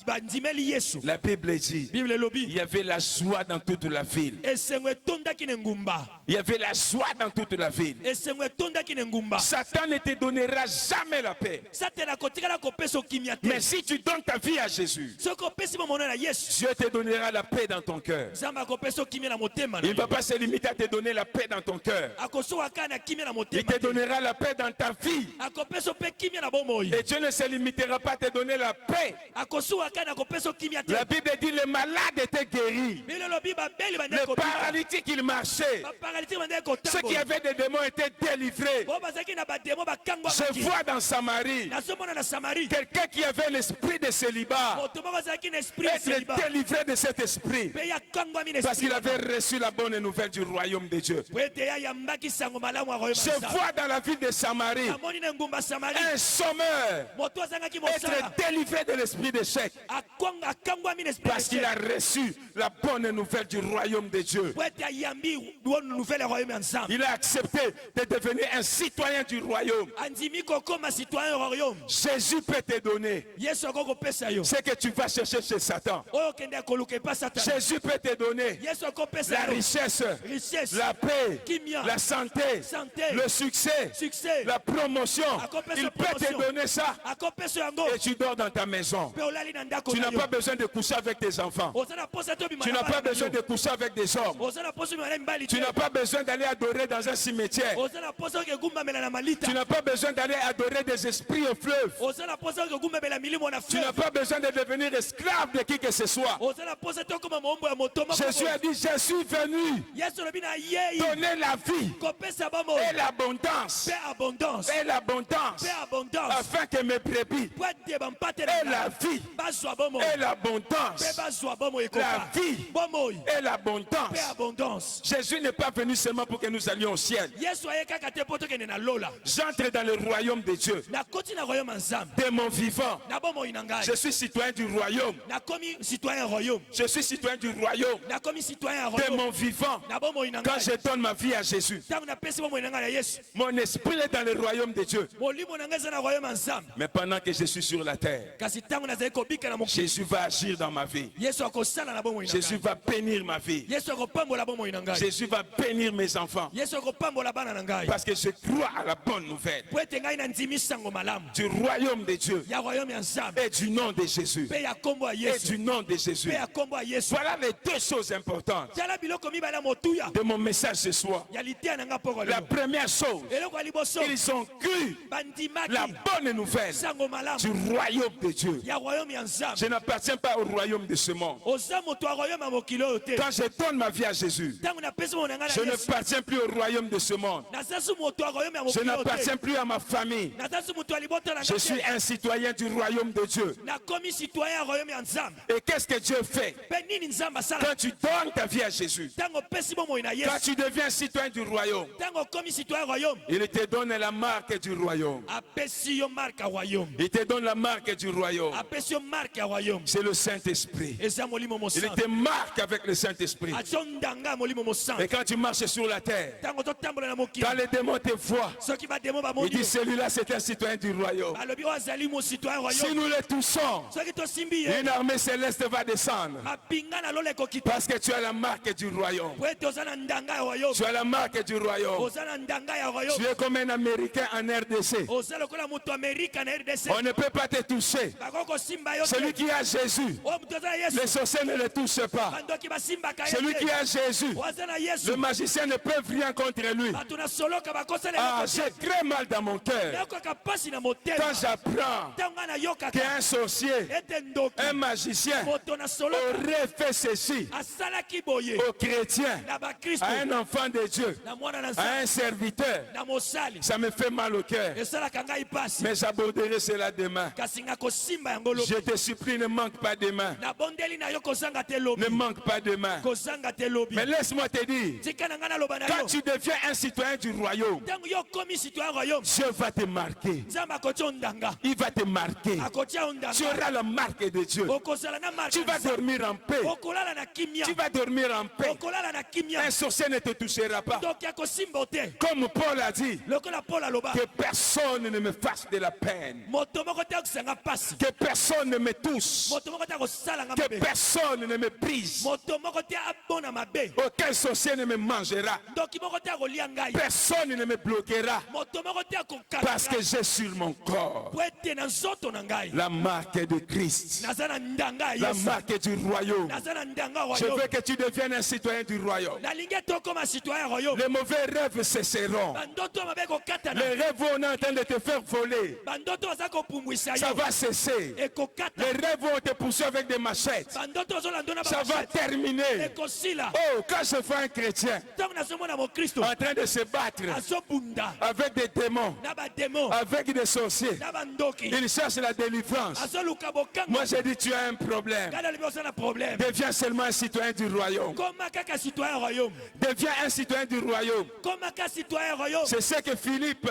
bandimeli yesu la Bible dit, bible elobi il y avait la joie dans toute la ville. esengo etondaki na engumba Il y avait la joie dans toute la ville. esengo etondaki na engumba Satan ne te donnera jamais la paix. satana akotikala kopesa okimia te Mais si tu donnes ta vie à Jésus, soki opesi bomono na yesu Dieu te donnera la paix dans ton cœur. nzambe akopesa okimia na motema na Il ne va yo pas se limiter à te donner la paix dans ton cœur. akosoka kaka na kimia na Il motema te te donnera la paix dans ta vie. akopesa mpe kimia na bomoi Et Dieu ne se limitera pas à te donner la paix. akosuka kaka na kopesa okimia te La Bible dit les malades étaient guéris. bible elobi babeli Les bandeki kobika paralytiques, ils marchaient. baparalysike bandeki Ceux qui kotambola avaient des démons étaient délivrés. bo bazalaki na bademo Je bakangwamaki vois dans Samarie nazomona na samari quelqu'un qui avait l'esprit de célibat moto moko azalaki na esprit ya être seliba délivré de cet esprit mpe yakangwami na parce esprit qu'il avait reçu la bonne nouvelle du royaume de Dieu. po ete yayambaki sango malamu ya royaume Je ya nzambe vois dans la ville de Samarie namoni na engumba samari un sommeur moto azangaki mosala être délivré de l'esprit d'échec akangwami na esprit parce qu'il a reçu la bonne nouvelle du royaume de Dieu. po ete ayambi nouvelle ya royaume ya nzambe Il a accepté de devenir un citoyen du royaume. andimi kokoma citoyen ya royaume Jésus peut te donner yesu akoki kopesa yo ce que tu vas chercher chez Satan. oyo okende koluka epa satana Jésus peut te donner yesu akopesa la yo richesse, richesse la paix, kimia la santé, santé le succès, succès la promotion. Il peut te donner ça akopesa yango et tu dors dans ta maison. mpe olali na ndako Tu na n'as yo pas besoin de coucher avec tes enfants. oza na posa te obima Tu na n'as pas bana na besoin yo. de coucher avec des hommes. oza na posa obima na mibali Tu te n'as pas besoin d'aller adorer dans un cimetière. oza na posa oke egumbamela na malita Tu n'as pas besoin d'aller adorer des esprits au fleuve. oza na posa oke egumbamela milimo na Tu n'as fleuve pas besoin de devenir esclave de qui que ce soit. oza na posa te okoma moombo ya moto moko Jésus a dit, je suis venu yesu olobi na yei donner la vie kopesa bomoi et l'abondance. mpe abondance Et l'abondance. mpe abondance Afin que mes brebis po ete bampate aient na la ngai vie bazwa bomoi et mpe l'abondance. bazwa bomoi La ekoka vie bomoi et l'abondance. mpe abondance Jésus n'est pas venu seulement pour que nous allions au ciel. yesu aye kaka te mpo tokende na lola J'entre dans le royaume de Dieu. nakoti na royaume ya nzambe De mon vivant, na bomoi na ngai je suis citoyen du royaume. nakomi citoyen ya royaume Je suis citoyen du royaume. nakomi citoyen ya De royaume mon vivant, na bomoi na quand ngai je donne ma vie à Jésus, ntango napesi bomoi na ngai na yesu mon esprit est dans le royaume de Dieu. molimo na ngai eza na royaume ya nzambe Mais pendant que je suis sur la terre, kasi ntango nazali kobika na mokili Jésus va agir dans ma vie. yesu akosala na bomoi na Jésus ngai va bénir ma vie. yesu akopambola bomoi na ngai Jésus va bénir mes enfants. yesu akopambola bana na ngai Parce que je crois à la bonne nouvelle po ete ngai nandimi sango malamu du royaume de Dieu ya royaume ya nzambe et du nom de Jésus. mpe ya nkombo ya Et yesu du nom de Jésus. mpe ya nkombo ya yesu Voilà les deux choses importantes tala biloko mibale ya motuya de mon message ce soir. ya liteya na ngai mpoko La lelo première chose, eloko ya liboso ils ont cru bandimaki la bonne nouvelle sango malamu du royaume de Dieu. ya royaume ya nzambe Je n'appartiens pas au royaume de ce monde. oza moto ya royaume ya mokili oyo te Quand je donne ma vie à Jésus, ntango napesi mo na ngai je na yesu n'appartiens plus au royaume de ce monde. naza su moto ya royaume ya Je mokili oyo te n'appartiens plus à ma famille. naza su moto ya libota na Je ngai suis te un citoyen du royaume de Dieu. nakomi citoyen ya royaume ya nzambe Et qu'est-ce que Dieu fait mpe nini nzambe asala quand tu donnes ta vie à Jésus? ntango opesi bomoi na Quand yesu tu deviens citoyen du royaume, ntango okomi citoyen ya royaume il te donne la marque du royaume. apesi yo marke ya royaume Il te donne la marque du royaume. apesi yo marke ya royaume C'est le Saint-Esprit. eza molimo Il mosantu te marque avec le Saint-Esprit. atio ndanga ya molimo Et mosantu quand tu marches sur la terre, ntango totambola na mokili quand les démons te voient, soki bademo ils bamoni disent celui-là c'est un citoyen du royaume. balobi oyo azali mo citoyen ya Si royaume nous le touchons, soki tosimbi ye une armée céleste va descendre. mapinga na lola ekoki te Parce que tu as la marque du royaume. po ete oza na ndanga ya royaume Tu as la marque du royaume. oza na ndanga ya royaume Tu es comme un Américain en RDC. oza lokola moto amerika na rdc On ne peut pas te toucher. bakoki kosimba yo Celui te qui a Jésus, oyo moto aza na yesu les sorciers ne le touchent pas. bandoki basimbaka ye Celui Celui qui a Jésus, oza na Yesu le magicien ne peut rien contre lui. bato na soloka bakosala Ah, eloko te. j'ai très mal dans mon cœur nayokoka pasi na motema quand j'apprends ntango nga nayokaka qu'un sorcier, ete ndoki un magicien moto na soloka aurait fait ceci asalaki boye aux chrétiens, na bakristo à un enfant de Dieu, na mwana na à nzambe un serviteur. na mosali Ça me fait mal au cœur. esalaka ngai pasi Mais j'aborderai cela demain. kasi nga kosimba yango lobi Je te supplie, ne manque pas de main. nabondeli na yo kozanga te lobi Ne manque pas de main. kozanga te lobi Mais laisse-moi te dire, tika na ngai naloba na yo quand tu deviens un citoyen du royaume, ntango yo okomi citoyen royaume Dieu va te marquer. nzambe akotia ondanga Il va te marquer. akotia Tu ondanga auras la marque de Dieu. okozala na marke Tu vas dormir en paix. okolala na kimia Tu vas dormir en paix. okolala na kimia Un sorcier ne te touchera pas. ndoki akosimba o te Comme Paul a dit, lokola paul aloba que personne ne me fasse de la peine. moto moko te akosenga pasi Que personne ne me touche. moto moko te akosalanga Que mabe personne ne me brise. moto moko te abona mabe Aucun sorcier ne me mangera. ndoki moko te akolia ngai Personne ne me bloquera. moto moko te Parce que akokata j'ai sur mon corps po ete na nzoto na ngai la marque de Christ. naza na ndanga ya La yesu marque du royaume. naza na ndanga ya Je veux royaume que tu deviennes un citoyen du royaume. nalingi ete okoma citoyen ya royaume Les mauvais rêves cesseront. bandoto ya mabe ekokatana Les rêves où on est en train de te faire voler, bandoto baza kopumbwisa ça yo va cesser. ekokata Les rêves où on te pousse avec des machettes, bandoto ozolanda na ça va bamashete terminer. ekosila Oh, quand je vois un chrétien ntango nazomona mokristo en train de se battre azobunda avec des démons, na bademo avec des sorciers, na bandoki il cherche la délivrance. azoluka bokango Moi, j'ai dit, tu as un problème. ngai nalobi oza na problème Deviens seulement un citoyen du royaume. koma kaka citoyen ya royaume Deviens un citoyen du royaume. koma kaka citoyen ya royaume C'est ce que Philippe,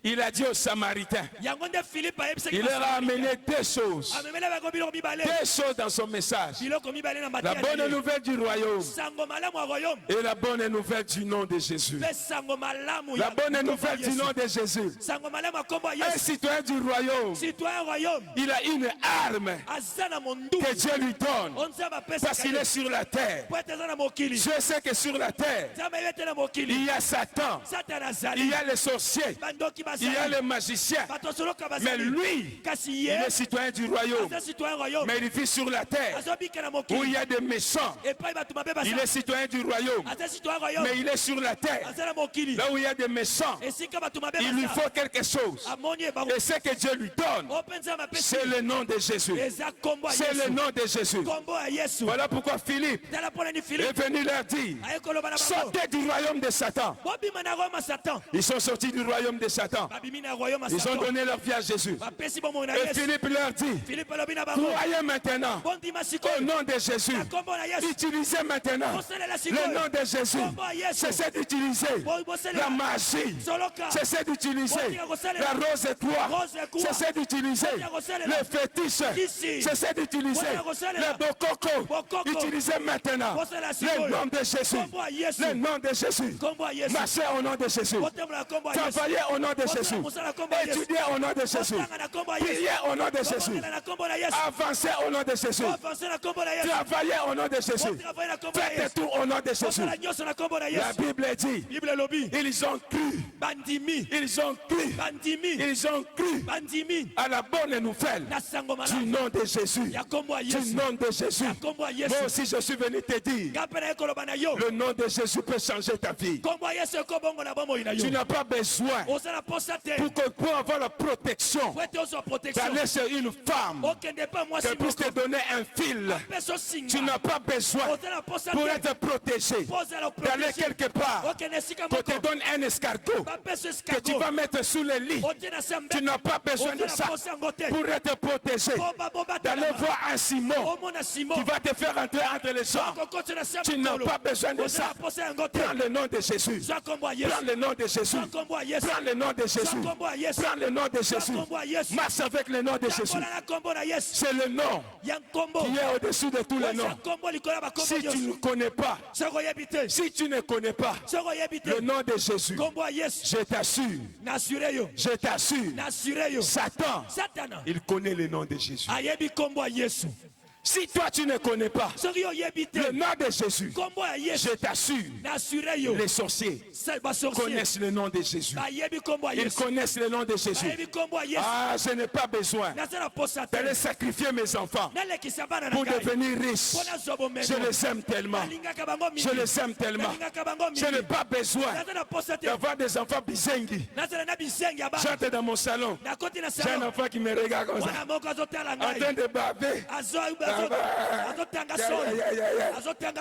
il a dit aux Samaritains. yango nde philipe ayebisaki Il leur a amené deux choses. amemela bango biloko mibale Deux choses dans son message. biloko mibale na La bonne matia nouvelle du royaume sango malamu ya royaume et la bonne nouvelle du nom de Jésus. mpe sango malamu La ya bonne kombo ya nouvelle du Yesu. nom de Jésus. sango malamu ya kombo ya Un yesu citoyen du royaume, citoyen royaume il a une arme aza na mondumu que Dieu lui donne onzambe parce apesaka qu'il ye est sur la terre. po ete aza na mokili Je sais que sur la terre, nzambe yebi ete na mokili il y a Satan, satana il azali y a les sorciers, bandoki il y a bazali les magiciens. bato soloka Mais bazali lui, kasi il ye est citoyen du royaume. aza citoyen royaume Mais il vit sur la terre azobika na où mokili il y a des méchants. epai bato mabe Il est baza citoyen du royaume. aza citoyen royaume Mais il est sur la terre aza na mokili là où il y a des méchants. esika bato mabe Il lui baza faut quelque chose. amoni ye bango Et ce que Dieu lui donne, o mpe nzambe apesi c'est le nom de Jésus. eza kombo ya C'est le yesu nom de Jésus. kombo ya yesu Voilà pourquoi Philippe tala mpo nani est filipe venu leur dire, aye koloba na bango sortez du royaume de Satan. bobima na royaume ya satan Ils sont sortis du royaume de Satan. babimi na royaume ya Ils ont satan donné leur vie à Jésus. bapesi bomoi na Et yesu Philippe leur dit, filipe alobi na bango croyez maintenant bondima au sikoyo nom de Jésus. na kombo na yesu Utilisez maintenant bosalela le sikoyo nom de Jésus. kombo ya yesu Cessez d'utiliser la bosalela magie. soloka Cessez d'utiliser la rose étoile. Cessez d'utiliser le fétiche. Cessez d'utiliser le bokoko. Utilisez maintenant le nom de Jésus. kombo ya yesu Le nom de Jésus. kombo ya yesu Marchez au nom de Jésus. botembola na kombo ya yesu Travaillez au nom de Jésus. mosala na kombo ya yesu Étudiez au nom de Jésus. botanga na kombo ya yesu Priez au nom de Jésus. bobondela na kombo na yesu Avancez au nom de Jésus. boavanse na kombo na yesu Travaillez au nom de Jésus. botravaille na kombo na Faites yesu tout au nom de Jésus. bosala nyonso na kombo na La yesu Bible dit, bible elobi ils ont cru, bandimi ils ont cru, bandimi ils ont cru bandimi à la bonne nouvelle na sango du malamu nom de Jésus. ya kombo ya Du yesu nom de Jésus. ya kombo ya yesu Moi aussi, je suis venu te dire, nga mpe na ye koloba na yo le nom de Jésus peut changer ta vie. kombo ya yesu ekobongo na bomoi na Tu yo n'as pas besoin oza na posa te pour avoir la protection po ete ozwa protection d'aller chez une femme okende pa mwasi qui puisse te moko donner un fil. apesa Tu osinga n'as pas besoin oza na posa pour te être protégé po ozala d'aller quelque part. okende esika Qu'on te moko donne un escargot bapesa que tu escargo vas mettre sous le lit. otie na se Tu n'as pas besoin de oza ça na posa yango te pour être protégé. po D'aller babobatalama voir un Simon omona simon qui va te faire entrer entre les gens. okokoti na se Tu n'as pas besoin de oza na ça. posa yango te Prends le nom de Jésus. zwa kombo ya Prends yesu le nom de Jésus. zwa kombo ya yesu Prends le nom de Jésus. zwa kombo ya yesu Prends le nom de zwa Jésus. kombo ya yesu Marche avec le nom de Jésus. tambola na kombo na yesu C'est le nom ya nkombo qui est au-dessus de tous les oza noms. nkombo likolo ya bakombo Si tu ne nyonso connais pas, soki oyebi te si tu ne connais pas soki oyebi te le nom de Jésus, nkombo ya yesu je t'assure, na assure yo je t'assure, na assure yo Satan, satana il connaît le nom de Jésus. ayebi nkombo ya yesu Si toi tu ne connais pas le nom de Jésus, je t'assure, les sorciers connaissent le nom de Jésus. Ils connaissent le nom de Jésus. Ah, je n'ai pas besoin d'aller sacrifier mes enfants pour devenir riche. Je les aime tellement. Je les aime tellement. Je n'ai pas besoin d'avoir des enfants bizengi. J'entre dans mon salon. J'ai un enfant qui me regarde comme ça, en train de baver.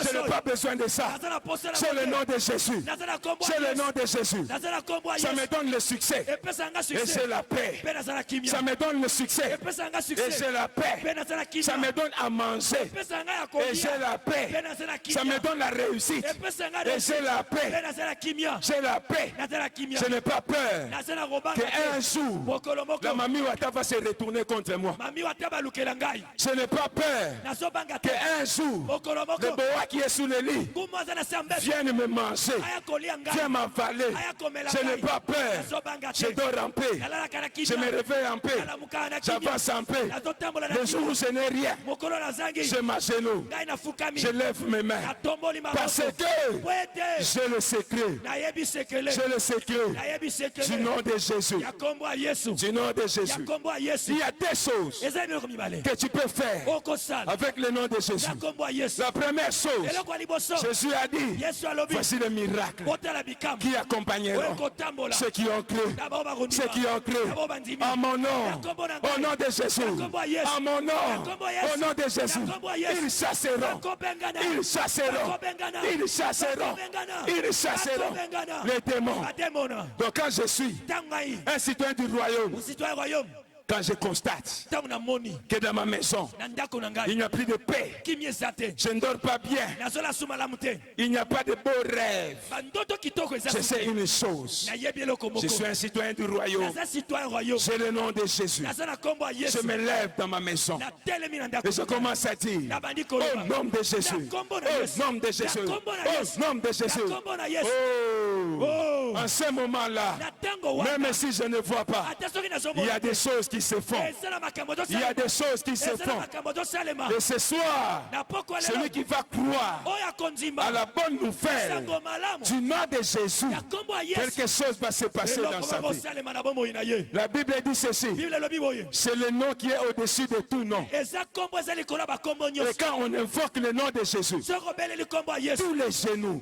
Je n'ai pas besoin de ça. C'est le nom de Jésus. C'est le nom de Jésus. Ça me donne le succès. Et c'est la paix. Ça me donne le succès. Et c'est la paix. Ça me donne à manger. Et j'ai la paix. Ça me donne la réussite. Et j'ai la paix. J'ai la paix. Je n'ai pas peur qu'un jour la mamie Wata va se retourner contre moi. Je n'ai pas peur qu'un jour le boa qui est sous le lit vienne me manger, vienne m'avaler. Je n'ai pas peur. Je dors en paix. Je me réveille en paix. J'avance en paix. Le jour où je n'ai rien, je m'agenouille. Je lève mes mains. Parce que j'ai le secret. J'ai le secret du nom de Jésus. Du nom de Jésus. Il y a des choses que tu peux faire avec le nom de Jésus. La première chose, Jésus a dit, voici le miracle qui accompagneront ceux qui ont cru. Ceux qui ont cru en mon nom, au nom de Jésus, en mon nom, au nom de Jésus, ils chasseront, ils chasseront, ils chasseront, ils chasseront les démons. Donc quand je suis un citoyen du royaume, quand je constate que dans ma maison, il n'y a plus de paix, je ne dors pas bien, il n'y a pas de beaux rêves, je sais une chose, je suis un citoyen du royaume, j'ai le nom de Jésus, je me lève dans ma maison et je commence à dire, au nom de Jésus, au nom de Jésus, au nom de Jésus. Oh, en ce moment-là, même si je ne vois pas, il y a des choses qui se font. Il y a des choses qui se font. Et ce soir, celui qui va croire à la bonne nouvelle du nom de Jésus, quelque chose va se passer dans sa vie. La Bible dit ceci, c'est le nom qui est au-dessus de tout nom. Et quand on invoque le nom de Jésus, tous les genoux,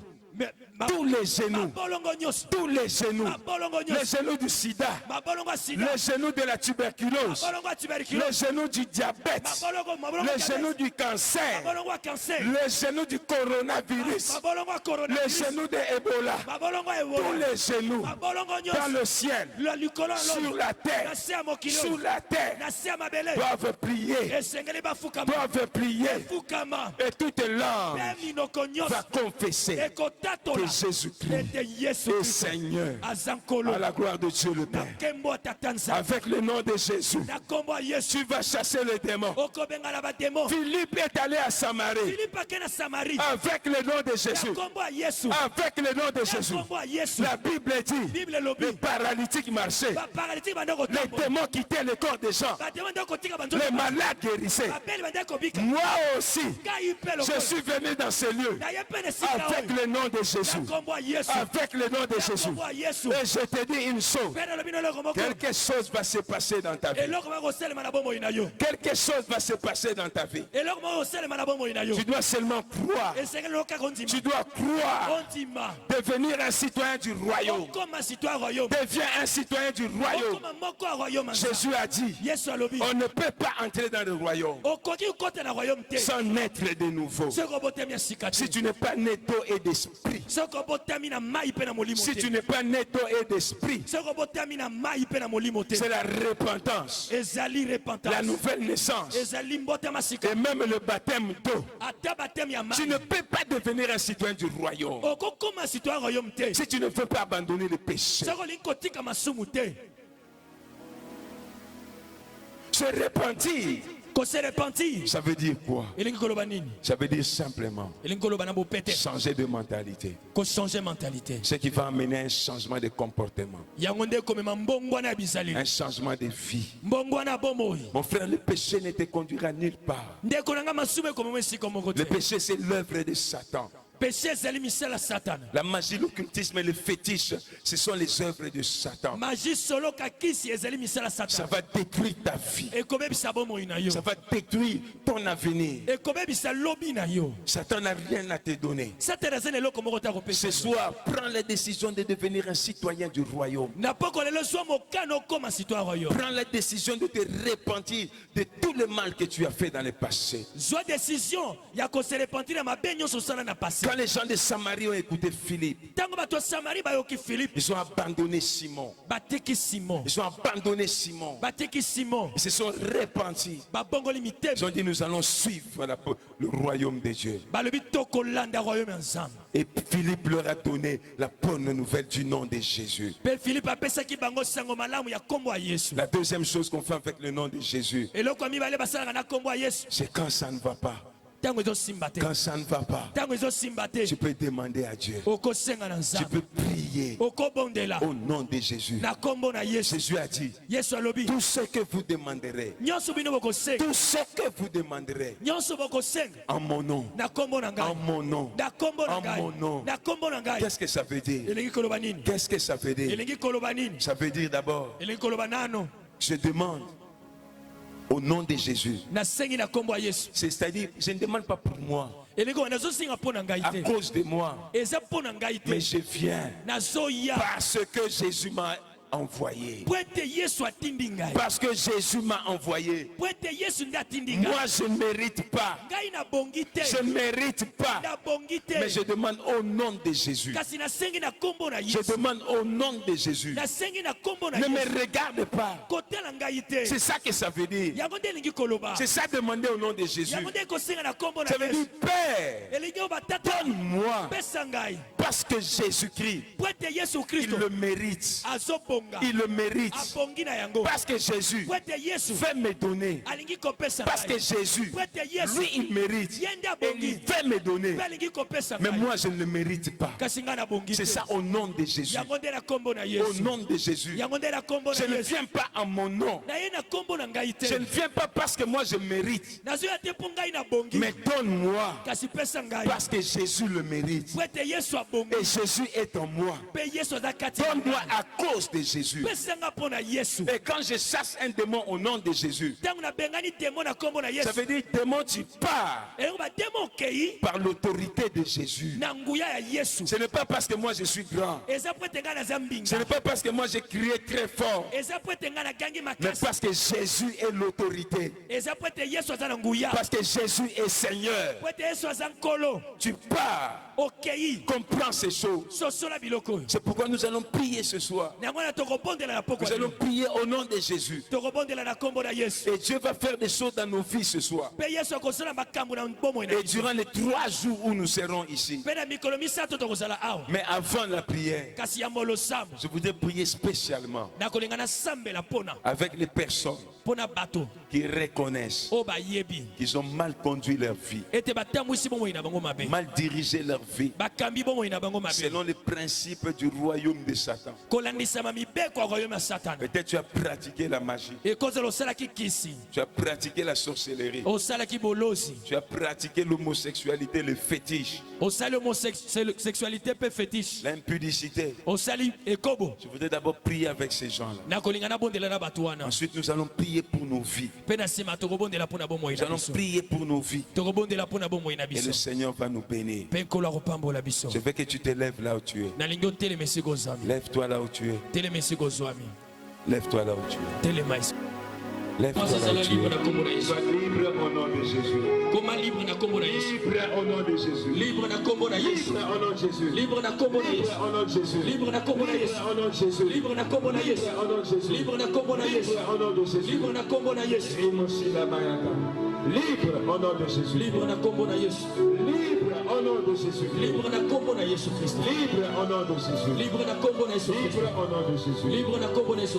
tous les genoux, tous les genoux du sida, les genoux de la tuberculose, les genoux du diabète, les genoux du cancer, les genoux du coronavirus, les genoux de Ebola, tous les genoux dans le ciel, sur la terre, sous la terre, doivent prier, et toute langue va confesser que Jésus-Christ est Seigneur, à la gloire de Dieu le Père. Avec le nom de Jésus, tu vas chasser les démons. Philippe est allé à Samarie avec le nom de Jésus. Avec le nom de Jésus, la Bible dit, les paralytiques marchaient, les démons quittaient le corps des gens, les malades guérissaient. Moi aussi, je suis venu dans ce lieu avec le nom de Jésus, avec le nom de Jésus. Et je te dis une chose, quelque chose va se passer dans ta vie. Quelque chose va se passer dans ta vie. Tu dois seulement croire. Tu dois croire. Devenir un citoyen du royaume. Deviens un citoyen du royaume. Jésus a dit, on ne peut pas entrer dans le royaume sans naître de nouveau. Si tu n'es pas né d'eau et d'esprit, si tu n'es pas né d'eau et d'esprit, c'est la repentance, la nouvelle naissance et même le baptême d'eau. Tu ne peux pas devenir un citoyen du royaume si tu ne veux pas abandonner le péché. Se repentir, Ça veut dire quoi? Ça veut dire simplement changer de mentalité. Ce qui va amener un changement de comportement, un changement de vie. Mon frère, le péché ne te conduira nulle part. Le péché, c'est l'œuvre de Satan. La magie, l'occultisme et le fétiche, ce sont les œuvres de Satan. Ça va détruire ta vie. Ça va détruire ton avenir. Satan n'a rien à te donner. Ce soir, prends la décision de devenir un citoyen du royaume. Prends la décision de te repentir de tout le mal que tu as fait dans le passé. Quand les gens de Samarie ont écouté Philippe, ils ont abandonné Simon. Ils ont abandonné Simon. Ils se sont repentis. Ils ont dit, nous allons suivre le royaume de Dieu. Et Philippe leur a donné la bonne nouvelle du nom de Jésus. La deuxième chose qu'on fait avec le nom de Jésus, c'est quand ça ne va pas. Quand ça ne va pas, tu peux demander à Dieu. Tu peux prier au nom de Jésus. Jésus a dit, tout ce que vous demanderez, tout ce que vous demanderez en mon nom, en mon nom, en mon nom. Qu'est-ce que ça veut dire? Qu'est-ce que ça veut dire? Ça veut dire d'abord, je demande au nom de Jésus. C'est-à-dire, je ne demande pas pour moi, à cause de moi, mais je viens parce que Jésus m'a envoyé. Parce que Jésus m'a envoyé. Moi, je ne mérite pas. Je ne mérite pas. Mais je demande au nom de Jésus. Je demande au nom de Jésus. Ne me regarde pas. C'est ça que ça veut dire. C'est ça demander au nom de Jésus. Ça veut dire, Père, donne-moi. Parce que Jésus-Christ, il le mérite. Il le mérite. Parce que Jésus veut me donner. Parce que Jésus, lui, il mérite. Et il veut me donner. Mais moi, je ne le mérite pas. C'est ça au nom de Jésus. Au nom de Jésus. Je ne viens pas en mon nom. Je ne viens pas parce que moi, je mérite. Mais donne-moi. Parce que Jésus le mérite. Et Jésus est en moi. Donne-moi à cause de Jésus. Et quand je chasse un démon au nom de Jésus, ça veut dire démon, tu pars par l'autorité de Jésus. Ce n'est pas parce que moi je suis grand. Ce n'est pas parce que moi j'ai crié très fort. Mais parce que Jésus est l'autorité. Parce que Jésus est Seigneur. Tu pars. Comprends ces choses. C'est pourquoi nous allons prier ce soir. Nous allons prier au nom de Jésus. Et Dieu va faire des choses dans nos vies ce soir. Et durant les 3 jours où nous serons ici. Mais avant la prière, je voudrais prier spécialement avec les personnes qui reconnaissent qu'ils ont mal conduit leur vie, mal dirigé leur vie selon les principes du royaume de Satan. Peut-être tu as pratiqué la magie, tu as pratiqué la sorcellerie, tu as pratiqué l'homosexualité, le fétiche, l'impudicité. Je voudrais d'abord prier avec ces gens-là. Ensuite nous allons prier pour nos vies. Nous allons prier pour nos vies. Et le Seigneur va nous bénir. Je veux que tu te lèves là où tu es. Lève-toi là où tu es. Lève-toi là où tu es. Lève-toi là où tu es. Sois libre au nom de Jésus. Libre au nom de Jésus. Libre au nom de Jésus. Libre au nom de Jésus. Libre au nom de Jésus. Libre au nom de Jésus. Libre au nom de Jésus. Libre au nom de Jésus. Libre au nom de Jésus. Libre au nom de Jésus. Libre au nom de Jésus. Libre au nom de Jésus. Libre au nom de Jésus. Libre au nom de Jésus. Libre au nom de Jésus. Libre au nom de Jésus.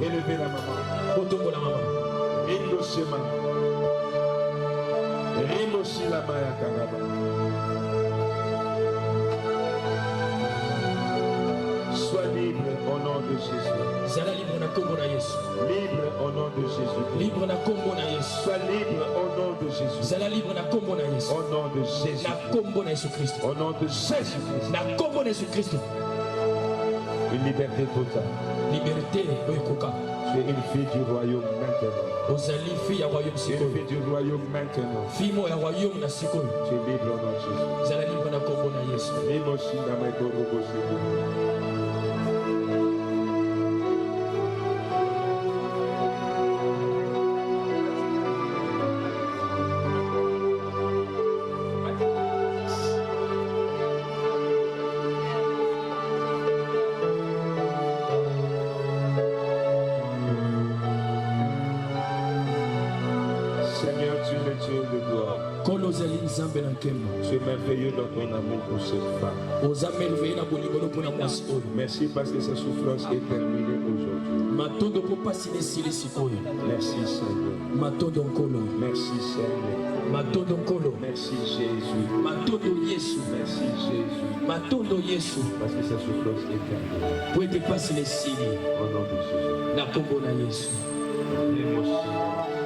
Élevez la maman. Indocement. Sois libre au nom de Jésus. Zala libre na kombo na Yesu. Libre au nom de Jésus. Libre na kombo na Yesu. Sois libre au nom de Jésus. Zala libre na kombo na Yesu. Au nom de Jésus. Na kombo na Yesu Christ. Au nom de Jésus Christ. Na kombo na Yesu Christ. Une liberté totale. Liberté oyokoka. Tu es une fille du royaume maintenant. Ozali fille ya royaume Tu es sikoyo. une fille du royaume maintenant. Fille mo ya royaume na sikoyo. Tu es libre au nom de Jésus. Zala libre na kombo na Yesu. Seigneur, tu es le Dieu de gloire. Kolo ozali nzambe na nkembo. Tu es merveilleux dans ton amour pour cette femme. Oza merveilleux na bolingo mpona mwasi oyo. Merci parce que sa souffrance est terminée aujourd'hui. Matondo mpo pasi nesili sikoyo. Merci Seigneur. Matondo nkolo. Merci Seigneur. Matondo nkolo. Merci Jésus. Matondo Yesu. Merci Jésus. Matondo Yesu. Parce que sa souffrance est terminée. Po ete pasi nesili. Au nom de Jésus. Na kombo na Yesu. L'émotion.